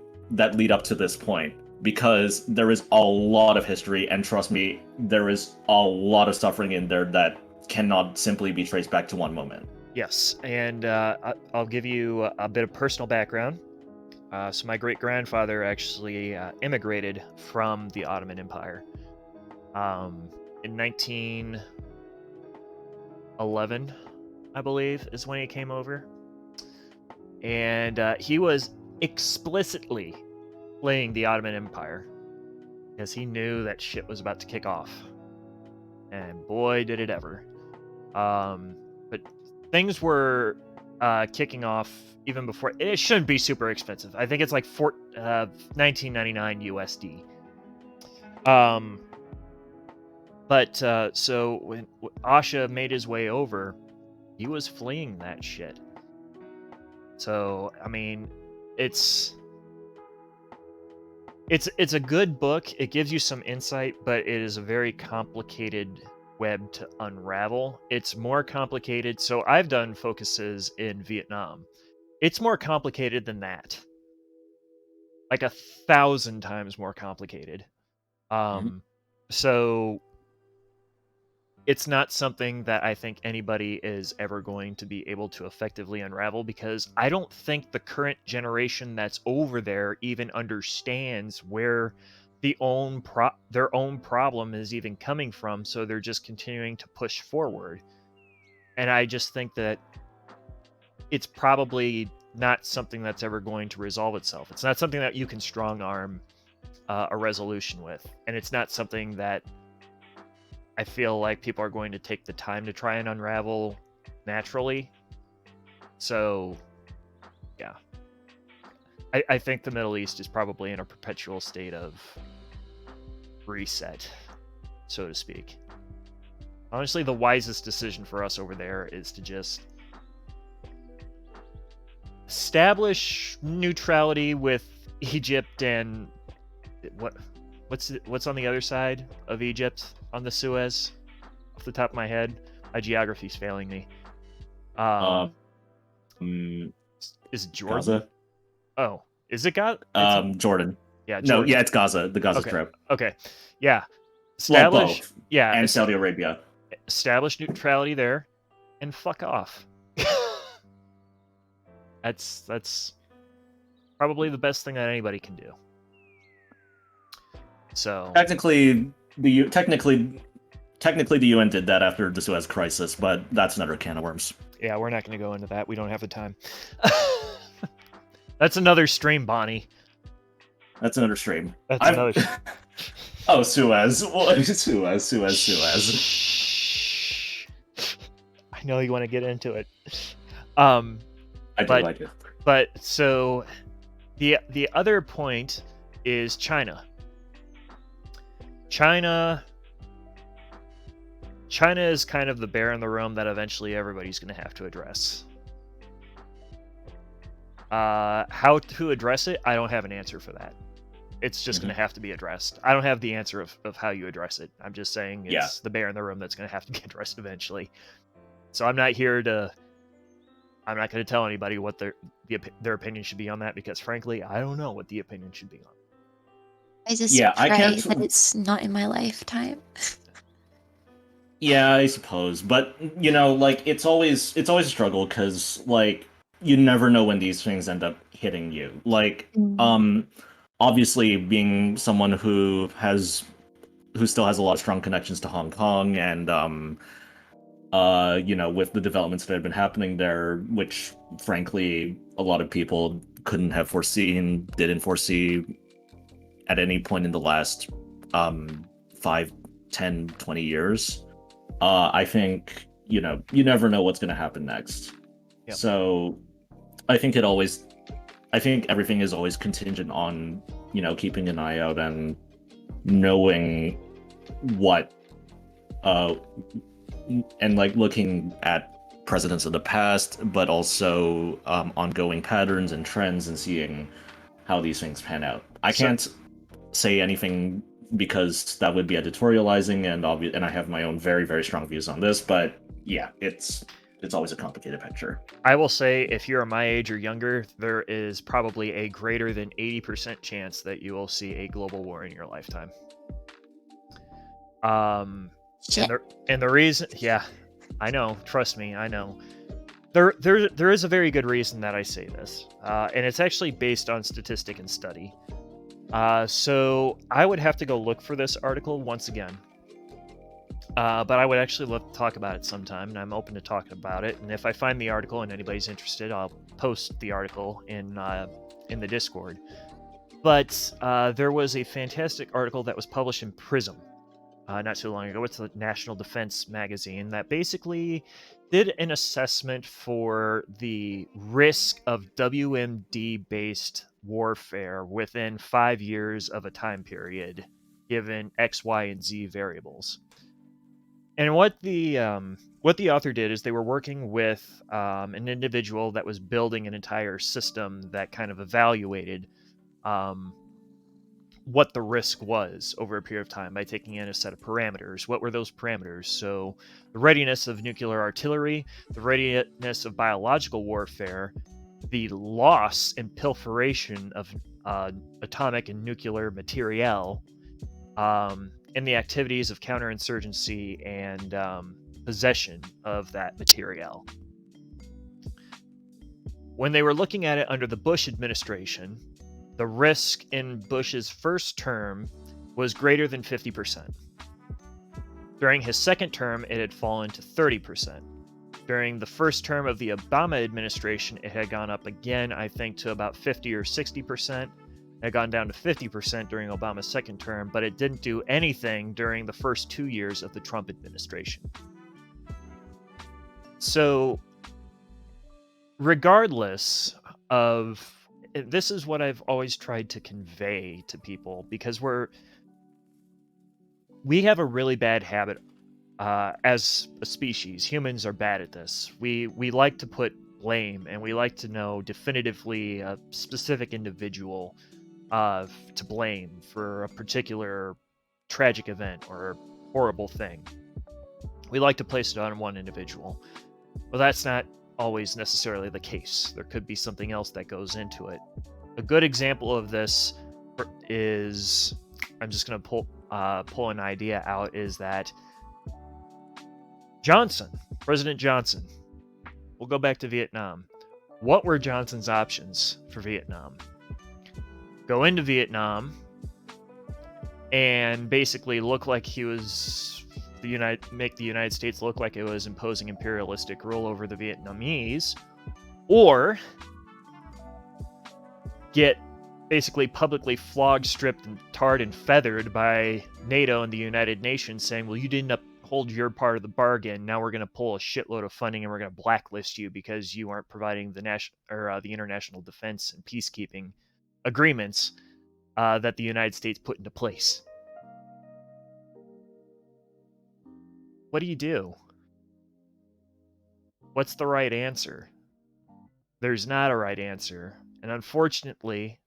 up to this point, because there is a lot of history, and trust me, there is a lot of suffering in there that cannot simply be traced back to one moment. Yes, and I'll give you a bit of personal background. So my great-grandfather actually immigrated from the Ottoman Empire. In 1911, I believe, is when he came over. And he was explicitly fleeing the Ottoman Empire because he knew that shit was about to kick off. And boy, did it ever. But things were kicking off even before. It shouldn't be super expensive. I think it's like $19.99 USD. But so when Asha made his way over, he was fleeing that shit. So I mean, it's a good book. It gives you some insight, but it is a very complicated web to unravel. It's more complicated. So I've done focuses in Vietnam. It's more complicated than that. Like 1,000 times more complicated. So it's not something that I think anybody is ever going to be able to effectively unravel, because I don't think the current generation that's over there even understands where their own problem is even coming from, so they're just continuing to push forward. And I just think that it's probably not something that's ever going to resolve itself. It's not something that you can strong arm a resolution with, and it's not something that I feel like people are going to take the time to try and unravel naturally. So, yeah. I think the Middle East is probably in a perpetual state of reset, so to speak. Honestly, the wisest decision for us over there is to just establish neutrality with Egypt and what's on the other side of Egypt on the Suez? Off the top of my head, my geography's failing me. Is it Jordan? Gaza? Oh, is it Gaza? Jordan. Yeah, Jordan. No, yeah, it's Gaza. The Gaza Strip. Okay, yeah. Well, both. Yeah, and Saudi Arabia. Establish neutrality there, and fuck off. That's probably the best thing that anybody can do. So technically the UN did that after the Suez Crisis, but that's another can of worms. Yeah, we're not going to go into that. We don't have the time. That's another stream, Bonnie. That's another stream. That's another. Oh, Suez. Suez. I know you want to get into it. I do like it. But so the other point is China. China is kind of the bear in the room that eventually everybody's going to have to address. How to address it, I don't have an answer for that. It's just going to have to be addressed. I don't have the answer of how you address it. I'm just saying it's the bear in the room that's going to have to be addressed eventually. So I'm not going to tell anybody what their opinion should be on that, because frankly, I don't know what the opinion should be on. I just pray that it's not in my lifetime. Yeah, I suppose, but like it's always a struggle, because like you never know when these things end up hitting you. Like obviously being someone who still has a lot of strong connections to Hong Kong, and with the developments that have been happening there, which frankly a lot of people couldn't have foreseen, didn't foresee at any point in the last 5, 10, 20 years. I think, you never know what's going to happen next. Yep. So I think everything is always contingent on, keeping an eye out and knowing what, and like looking at precedents of the past, but also ongoing patterns and trends, and seeing how these things pan out. I can't say anything because that would be editorializing, and I have my own very, very strong views on this. But yeah, it's always a complicated picture. I will say, if you're my age or younger, there is probably a greater than 80% chance that you will see a global war in your lifetime. Shit. And the reason, yeah, I know, trust me, I know. There is a very good reason that I say this, and it's actually based on statistic and study. So I would have to go look for this article once again. But I would actually love to talk about it sometime, and I'm open to talking about it. And if I find the article and anybody's interested, I'll post the article in the Discord. But there was a fantastic article that was published in Prism not too long ago. It's the National Defense magazine that basically did an assessment for the risk of WMD-based warfare within 5 years of a time period, given X, Y, and Z variables. And what the author did is they were working with an individual that was building an entire system that kind of evaluated what the risk was over a period of time by taking in a set of parameters. What were those parameters? So the readiness of nuclear artillery, the readiness of biological warfare, the loss and pilferation of atomic and nuclear materiel, and the activities of counterinsurgency and possession of that materiel. When they were looking at it under the Bush administration, the risk in Bush's first term was greater than 50%. During his second term, it had fallen to 30%. During the first term of the Obama administration, it had gone up again, I think, to about 50 or 60%. It had gone down to 50% during Obama's second term, but it didn't do anything during the first 2 years of the Trump administration. So, regardless of... This is what I've always tried to convey to people, because we have a really bad habit as a species. Humans are bad at this. We like to put blame, and we like to know definitively a specific individual to blame for a particular tragic event or horrible thing. We like to place it on one individual. Well, that's not always necessarily the case. There could be something else that goes into it. A good example of this is, I'm just going to pull an idea out, is that President Johnson, we'll go back to Vietnam. What were Johnson's options for Vietnam? Go into Vietnam and basically look like he was make the United States look like it was imposing imperialistic rule over the Vietnamese, or get basically publicly flogged, stripped, and tarred and feathered by NATO and the United Nations, saying, well, you didn't uphold your part of the bargain, now we're going to pull a shitload of funding and we're going to blacklist you because you aren't providing the international defense and peacekeeping agreements that the United States put into place. What do you do? What's the right answer? There's not a right answer. And unfortunately,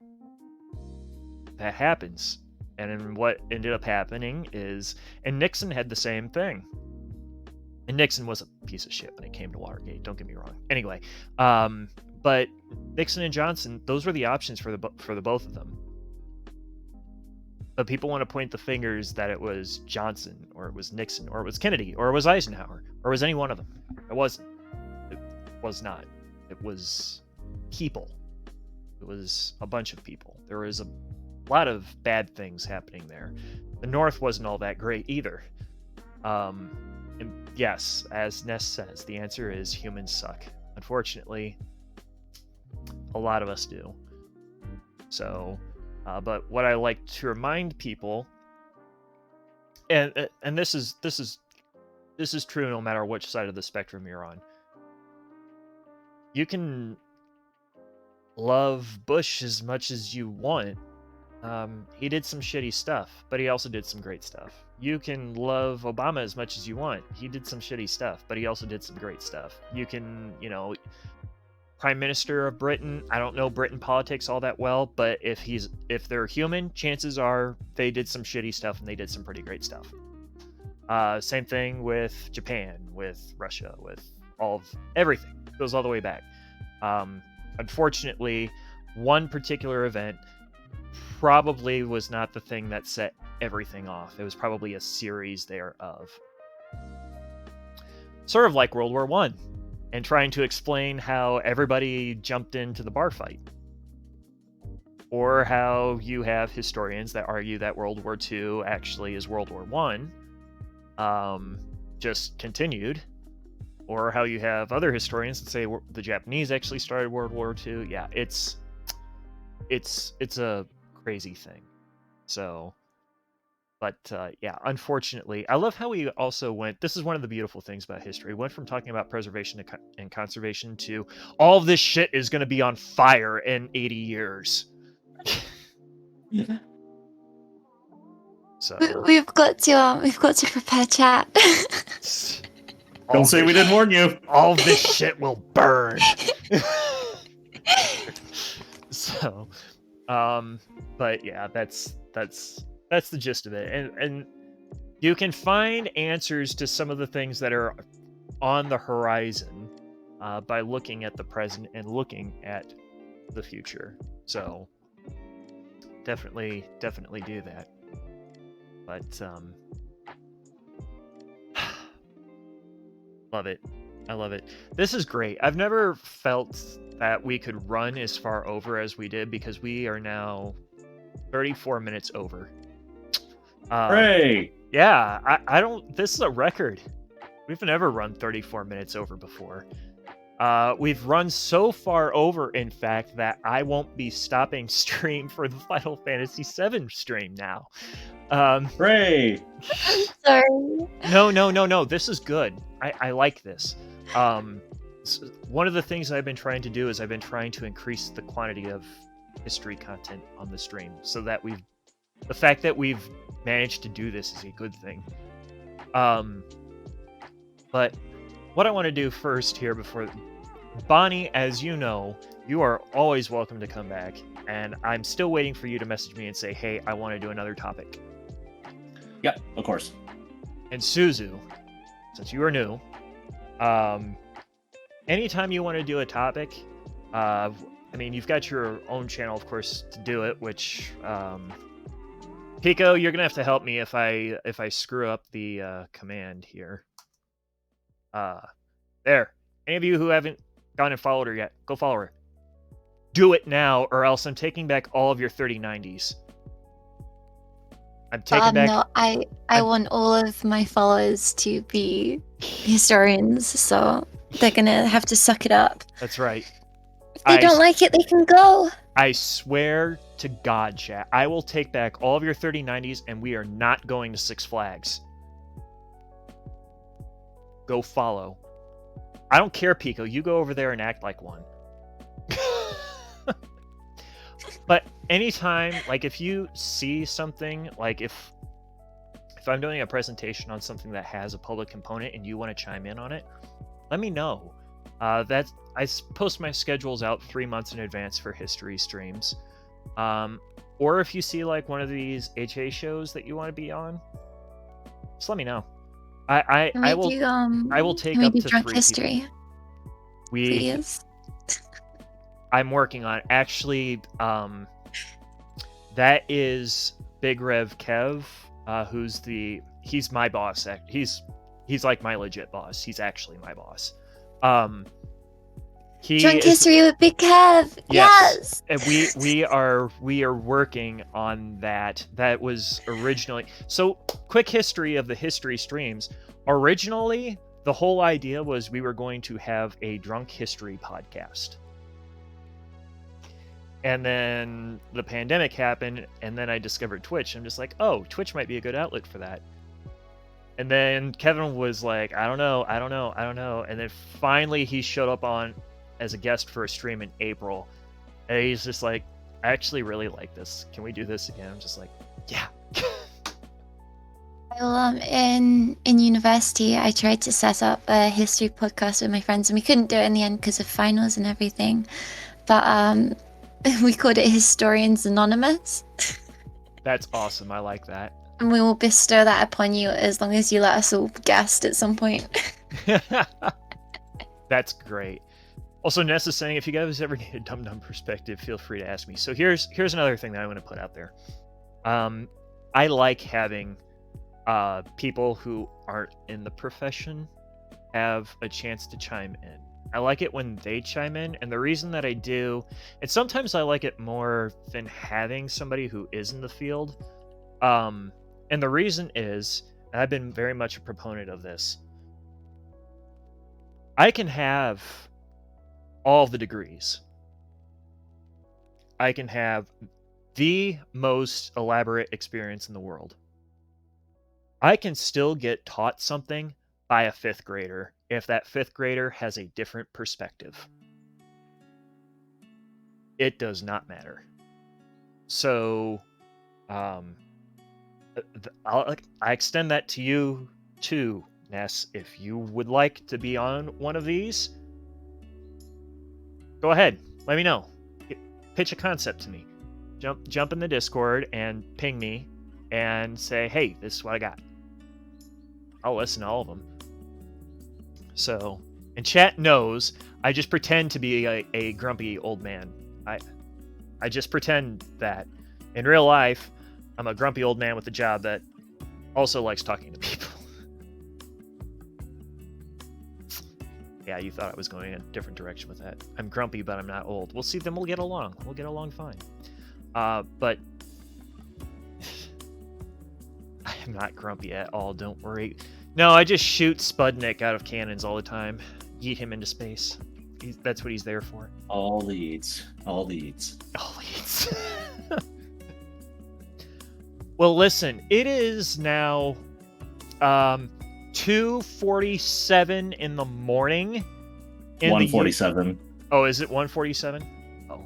that happens. And what ended up happening is, and Nixon had the same thing. And Nixon was a piece of shit when it came to Watergate, don't get me wrong. Anyway, but Nixon and Johnson, those were the options for the both of them. But people want to point the fingers that it was Johnson, or it was Nixon, or it was Kennedy, or it was Eisenhower, or it was any one of them. It wasn't. It was not. It was people. It was a bunch of people. There was lot of bad things happening there. The North wasn't all that great either. And yes, as Ness says, the answer is humans suck. Unfortunately, a lot of us do. So, but what I like to remind people, and this is true no matter which side of the spectrum you're on. You can love Bush as much as you want. He did some shitty stuff, but he also did some great stuff. You can love Obama as much as you want. He did some shitty stuff, but he also did some great stuff. You can, Prime Minister of Britain, I don't know Britain politics all that well, but if they're human, chances are they did some shitty stuff and they did some pretty great stuff. Same thing with Japan, with Russia, with everything. It goes all the way back. Unfortunately, one particular event probably was not the thing that set everything off. It was probably a series thereof. Sort of like World War I, and trying to explain how everybody jumped into the bar fight. Or how you have historians that argue that World War II actually is World War I, just continued. Or how you have other historians that say the Japanese actually started World War II. Yeah, it's a crazy thing. So, but yeah, unfortunately, I love how we also went. This is one of the beautiful things about history. We went from talking about preservation and conservation to all of this shit is going to be on fire in 80 years. Yeah. So We've got to prepare chat. Don't say we didn't warn you. All this shit will burn. So, but yeah, that's the gist of it, and you can find answers to some of the things that are on the horizon by looking at the present and looking at the future. So, definitely do that. But love it. I love it. This is great. I've never felt that we could run as far over as we did, because we are now 34 minutes over. Hooray! Yeah, I don't... This is a record. We've never run 34 minutes over before. We've run so far over, in fact, that I won't be stopping stream for the Final Fantasy VII stream now. Hooray! Sorry. No. This is good. I like this. One of the things I've been trying to do is I've been trying to increase the quantity of history content on the stream, so that the fact that we've managed to do this is a good thing. But what I want to do first here before... Bonnie, as you know, you are always welcome to come back, and I'm still waiting for you to message me and say, hey, I want to do another topic. Yeah, of course. And Suzu, since you are new, anytime you want to do a topic, I mean, you've got your own channel, of course, to do it, which, Pico, you're gonna have to help me if I screw up the command here. There. Any of you who haven't gone and followed her yet, go follow her. Do it now, or else I'm taking back all of your 3090s. I'm taking back... No, I want all of my followers to be historians, so they're gonna have to suck it up. That's right. If they don't like it, they can go. I swear to God, chat, I will take back all of your 3090s, and we are not going to Six Flags. Go follow. I don't care, Pico. You go over there and act like one. But anytime, like, if you see something, like if I'm doing a presentation on something that has a public component and you want to chime in on it, let me know. I post my schedules out 3 months in advance for history streams. Or if you see like one of these HA shows that you want to be on, just let me know. I will take up to drunk 3 history. people. Please. I'm working on it. Actually, that is Big Rev Kev, he's my boss. He's like my legit boss. He's actually my boss. Drunk history with Big Kev. Yes. And we are working on that. That was originally, so quick history of the history streams. Originally, the whole idea was we were going to have a drunk history podcast. And then the pandemic happened, and then I discovered Twitch. I'm just like, oh, Twitch might be a good outlet for that. And then Kevin was like, I don't know. And then finally he showed up on as a guest for a stream in April. And he's just like, I actually really like this. Can we do this again? I'm just like, yeah. Well, in university, I tried to set up a history podcast with my friends, and we couldn't do it in the end because of finals and everything. But we called it Historians Anonymous. That's awesome. I like that. And we will bestow that upon you as long as you let us all guest at some point. That's great. Also, Ness is saying, if you guys ever need a dumb perspective, feel free to ask me. So here's another thing that I want to put out there. I like having people who aren't in the profession have a chance to chime in. I like it when they chime in, and the reason that I do, and sometimes I like it more than having somebody who is in the field. And the reason is, and I've been very much a proponent of this, I can have all the degrees. I can have the most elaborate experience in the world. I can still get taught something by a 5th grader if that 5th grader has a different perspective. It does not matter. So, I extend that to you too, Ness. If you would like to be on one of these, go ahead. Let me know. Pitch a concept to me. Jump in the Discord and ping me and say, hey, this is what I got. I'll listen to all of them. So, and chat knows I just pretend to be a grumpy old man. I just pretend that. In real life, I'm a grumpy old man with a job that also likes talking to people. Yeah, you thought I was going in a different direction with that. I'm grumpy, but I'm not old. We'll see, then we'll get along. We'll get along fine. But I am not grumpy at all, don't worry. No, I just shoot Spudnik out of cannons all the time. Yeet him into space. That's what he's there for. All leads. All leads. Well, listen, it is now 2:47 in the morning. 1:47. Oh, is it 1:47? Oh.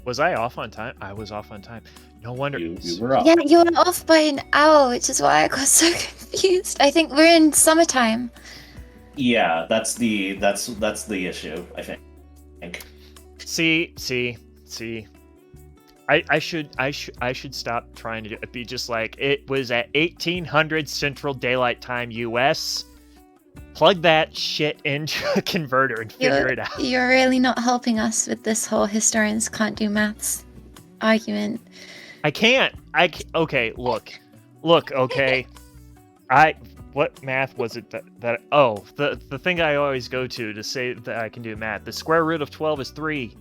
Was I off on time? I was off on time. No wonder. You were off. Yeah, you were off by an hour, which is why I got so confused. I think we're in summertime. Yeah, that's the issue, I think. See. I should stop trying to be just like, it was at 1800 Central Daylight Time US. Plug that shit into a converter and figure it out. You're really not helping us with this whole historians can't do maths argument. I can't. Okay, look, okay. What math was it that the thing I always go to say that I can do math. The square root of 12 is 3.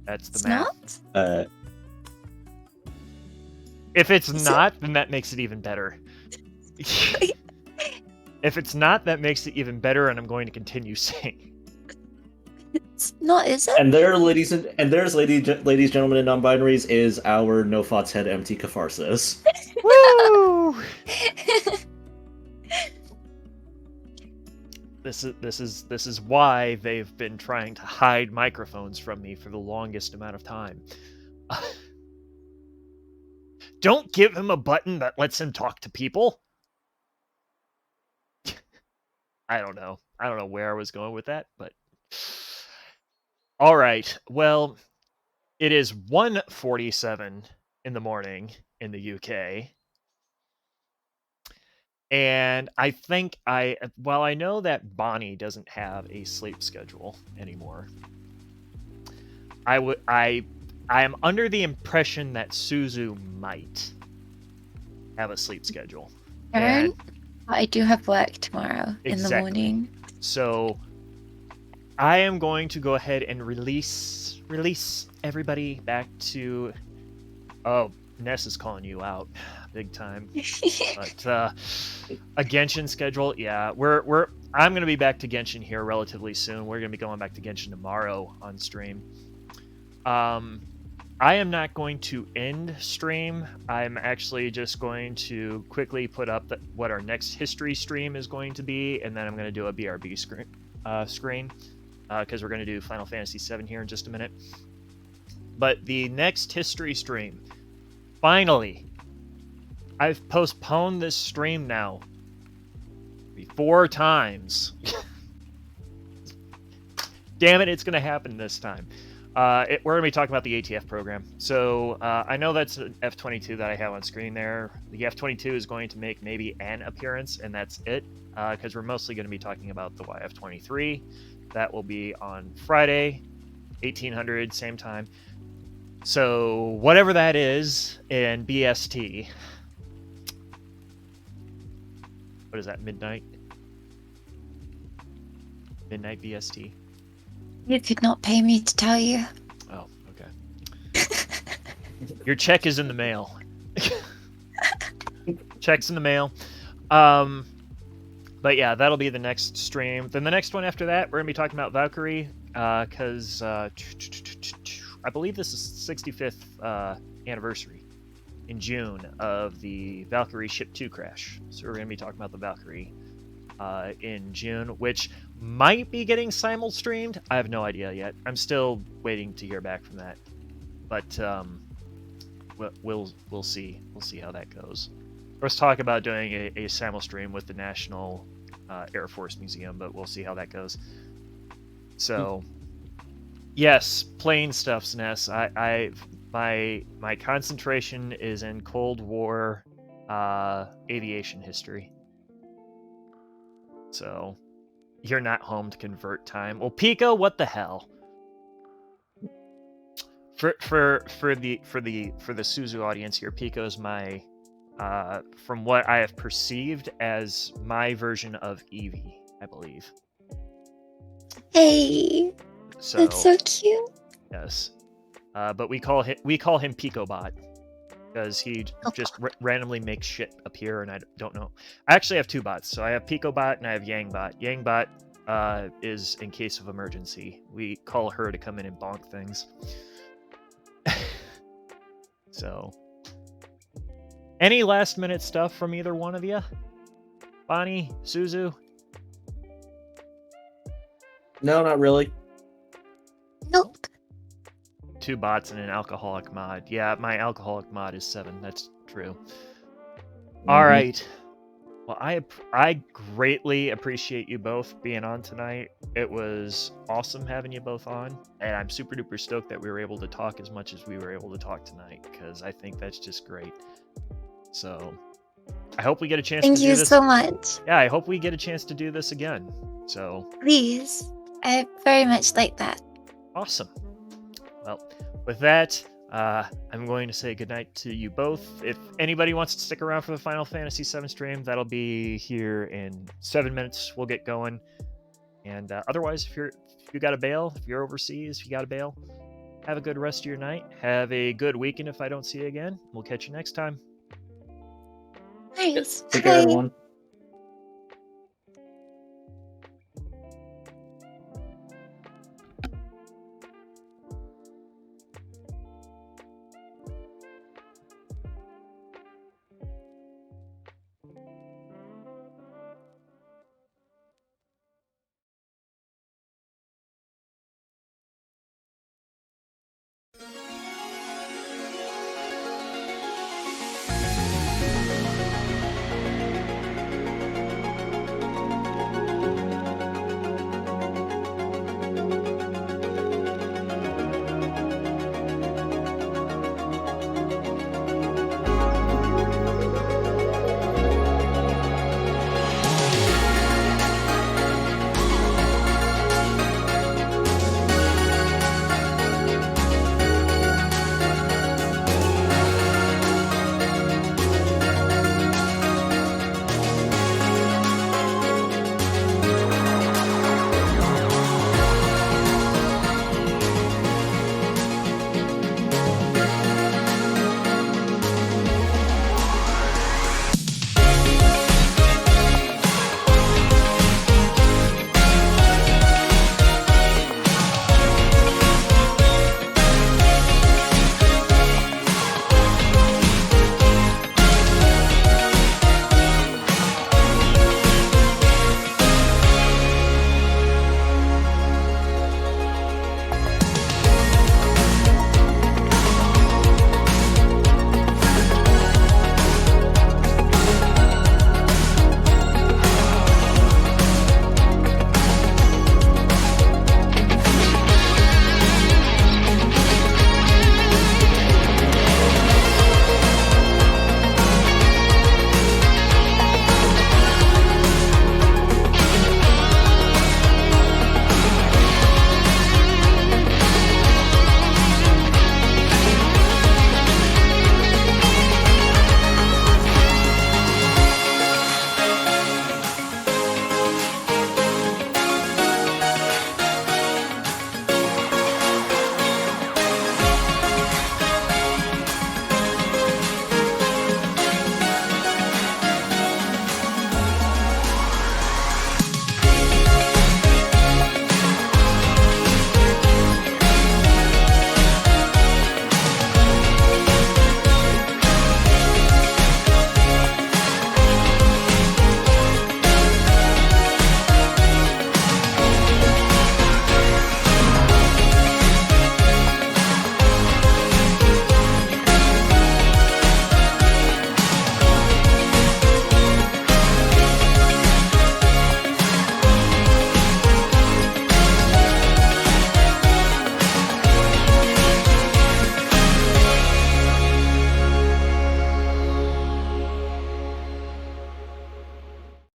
That's the math. Not? If it's not, then that makes it even better. If it's not, that makes it even better, and I'm going to continue saying. It's not, is it? And there, ladies, gentlemen, and non-binaries, is our no thoughts head empty catharsis. Woo! This is why they've been trying to hide microphones from me for the longest amount of time. Don't give him a button that lets him talk to people. I don't know where I was going with that, but all right. Well, it is 1:47 in the morning in the UK. And I think while I know that Bonnie doesn't have a sleep schedule anymore, I am under the impression that Suzu might have a sleep schedule. I do have work tomorrow in the morning. So I am going to go ahead and release everybody back to. Oh, Ness is calling you out, big time. But a Genshin schedule, yeah, I'm gonna be back to Genshin here relatively soon. We're gonna be going back to Genshin tomorrow on stream. I am not going to end stream. I'm actually just going to quickly put up what our next history stream is going to be, and then I'm going to do a BRB screen because we're going to do Final Fantasy VII here in just a minute. But the next history stream, finally, I've postponed this stream now 4 times. Damn it, it's going to happen this time. We're going to be talking about the ATF program. So I know that's an F-22 that I have on screen there. The F-22 is going to make maybe an appearance, and that's it, because we're mostly going to be talking about the YF-23. That will be on Friday, 1800, same time. So whatever that is in BST. What is that, midnight? Midnight BST. You could not pay me to tell you. Oh, okay. Your check is in the mail. Check's in the mail. But yeah, that'll be the next stream. Then the next one after that, we're gonna be talking about Valkyrie, because I believe this is 65th anniversary in June of the Valkyrie Ship 2 crash. So we're gonna be talking about the Valkyrie in June, which might be getting simul-streamed. I have no idea yet. I'm still waiting to hear back from that. But we'll see. We'll see how that goes. Let's talk about doing a simul-stream with the National Air Force Museum, but we'll see how that goes. So, yes, plane stuff's Ness. My concentration is in Cold War aviation history. So, you're not home to convert time. Well, Pico, what the hell? For the Suzu audience here, Pico is my from what I have perceived as my version of Eevee, I believe. Hey, So that's so cute. yes, but we call him Picobot because he just randomly makes shit appear, and I don't know. I actually have 2 bots, so I have Picobot and I have Yangbot. Yangbot is in case of emergency. We call her to come in and bonk things. So, any last minute stuff from either one of you? Bonnie, Suzu? No, not really. Nope. 2 bots and an alcoholic mod. Yeah, my alcoholic mod is 7. That's true. All right. Well, I greatly appreciate you both being on tonight. It was awesome having you both on, and I'm super duper stoked that we were able to talk as much as we were able to talk tonight, because I think that's just great. So, I hope we get a chance to do this. Thank you so much. Yeah, I hope we get a chance to do this again. So, Please. I very much like that. awesome. Well, with that, I'm going to say goodnight to you both. If anybody wants to stick around for the Final Fantasy VII stream, that'll be here in 7 minutes. We'll get going. And otherwise, if you got to bail, if you're overseas, if you got to bail, have a good rest of your night. Have a good weekend if I don't see you again. We'll catch you next time. Nice. Take care, Bye. everyone.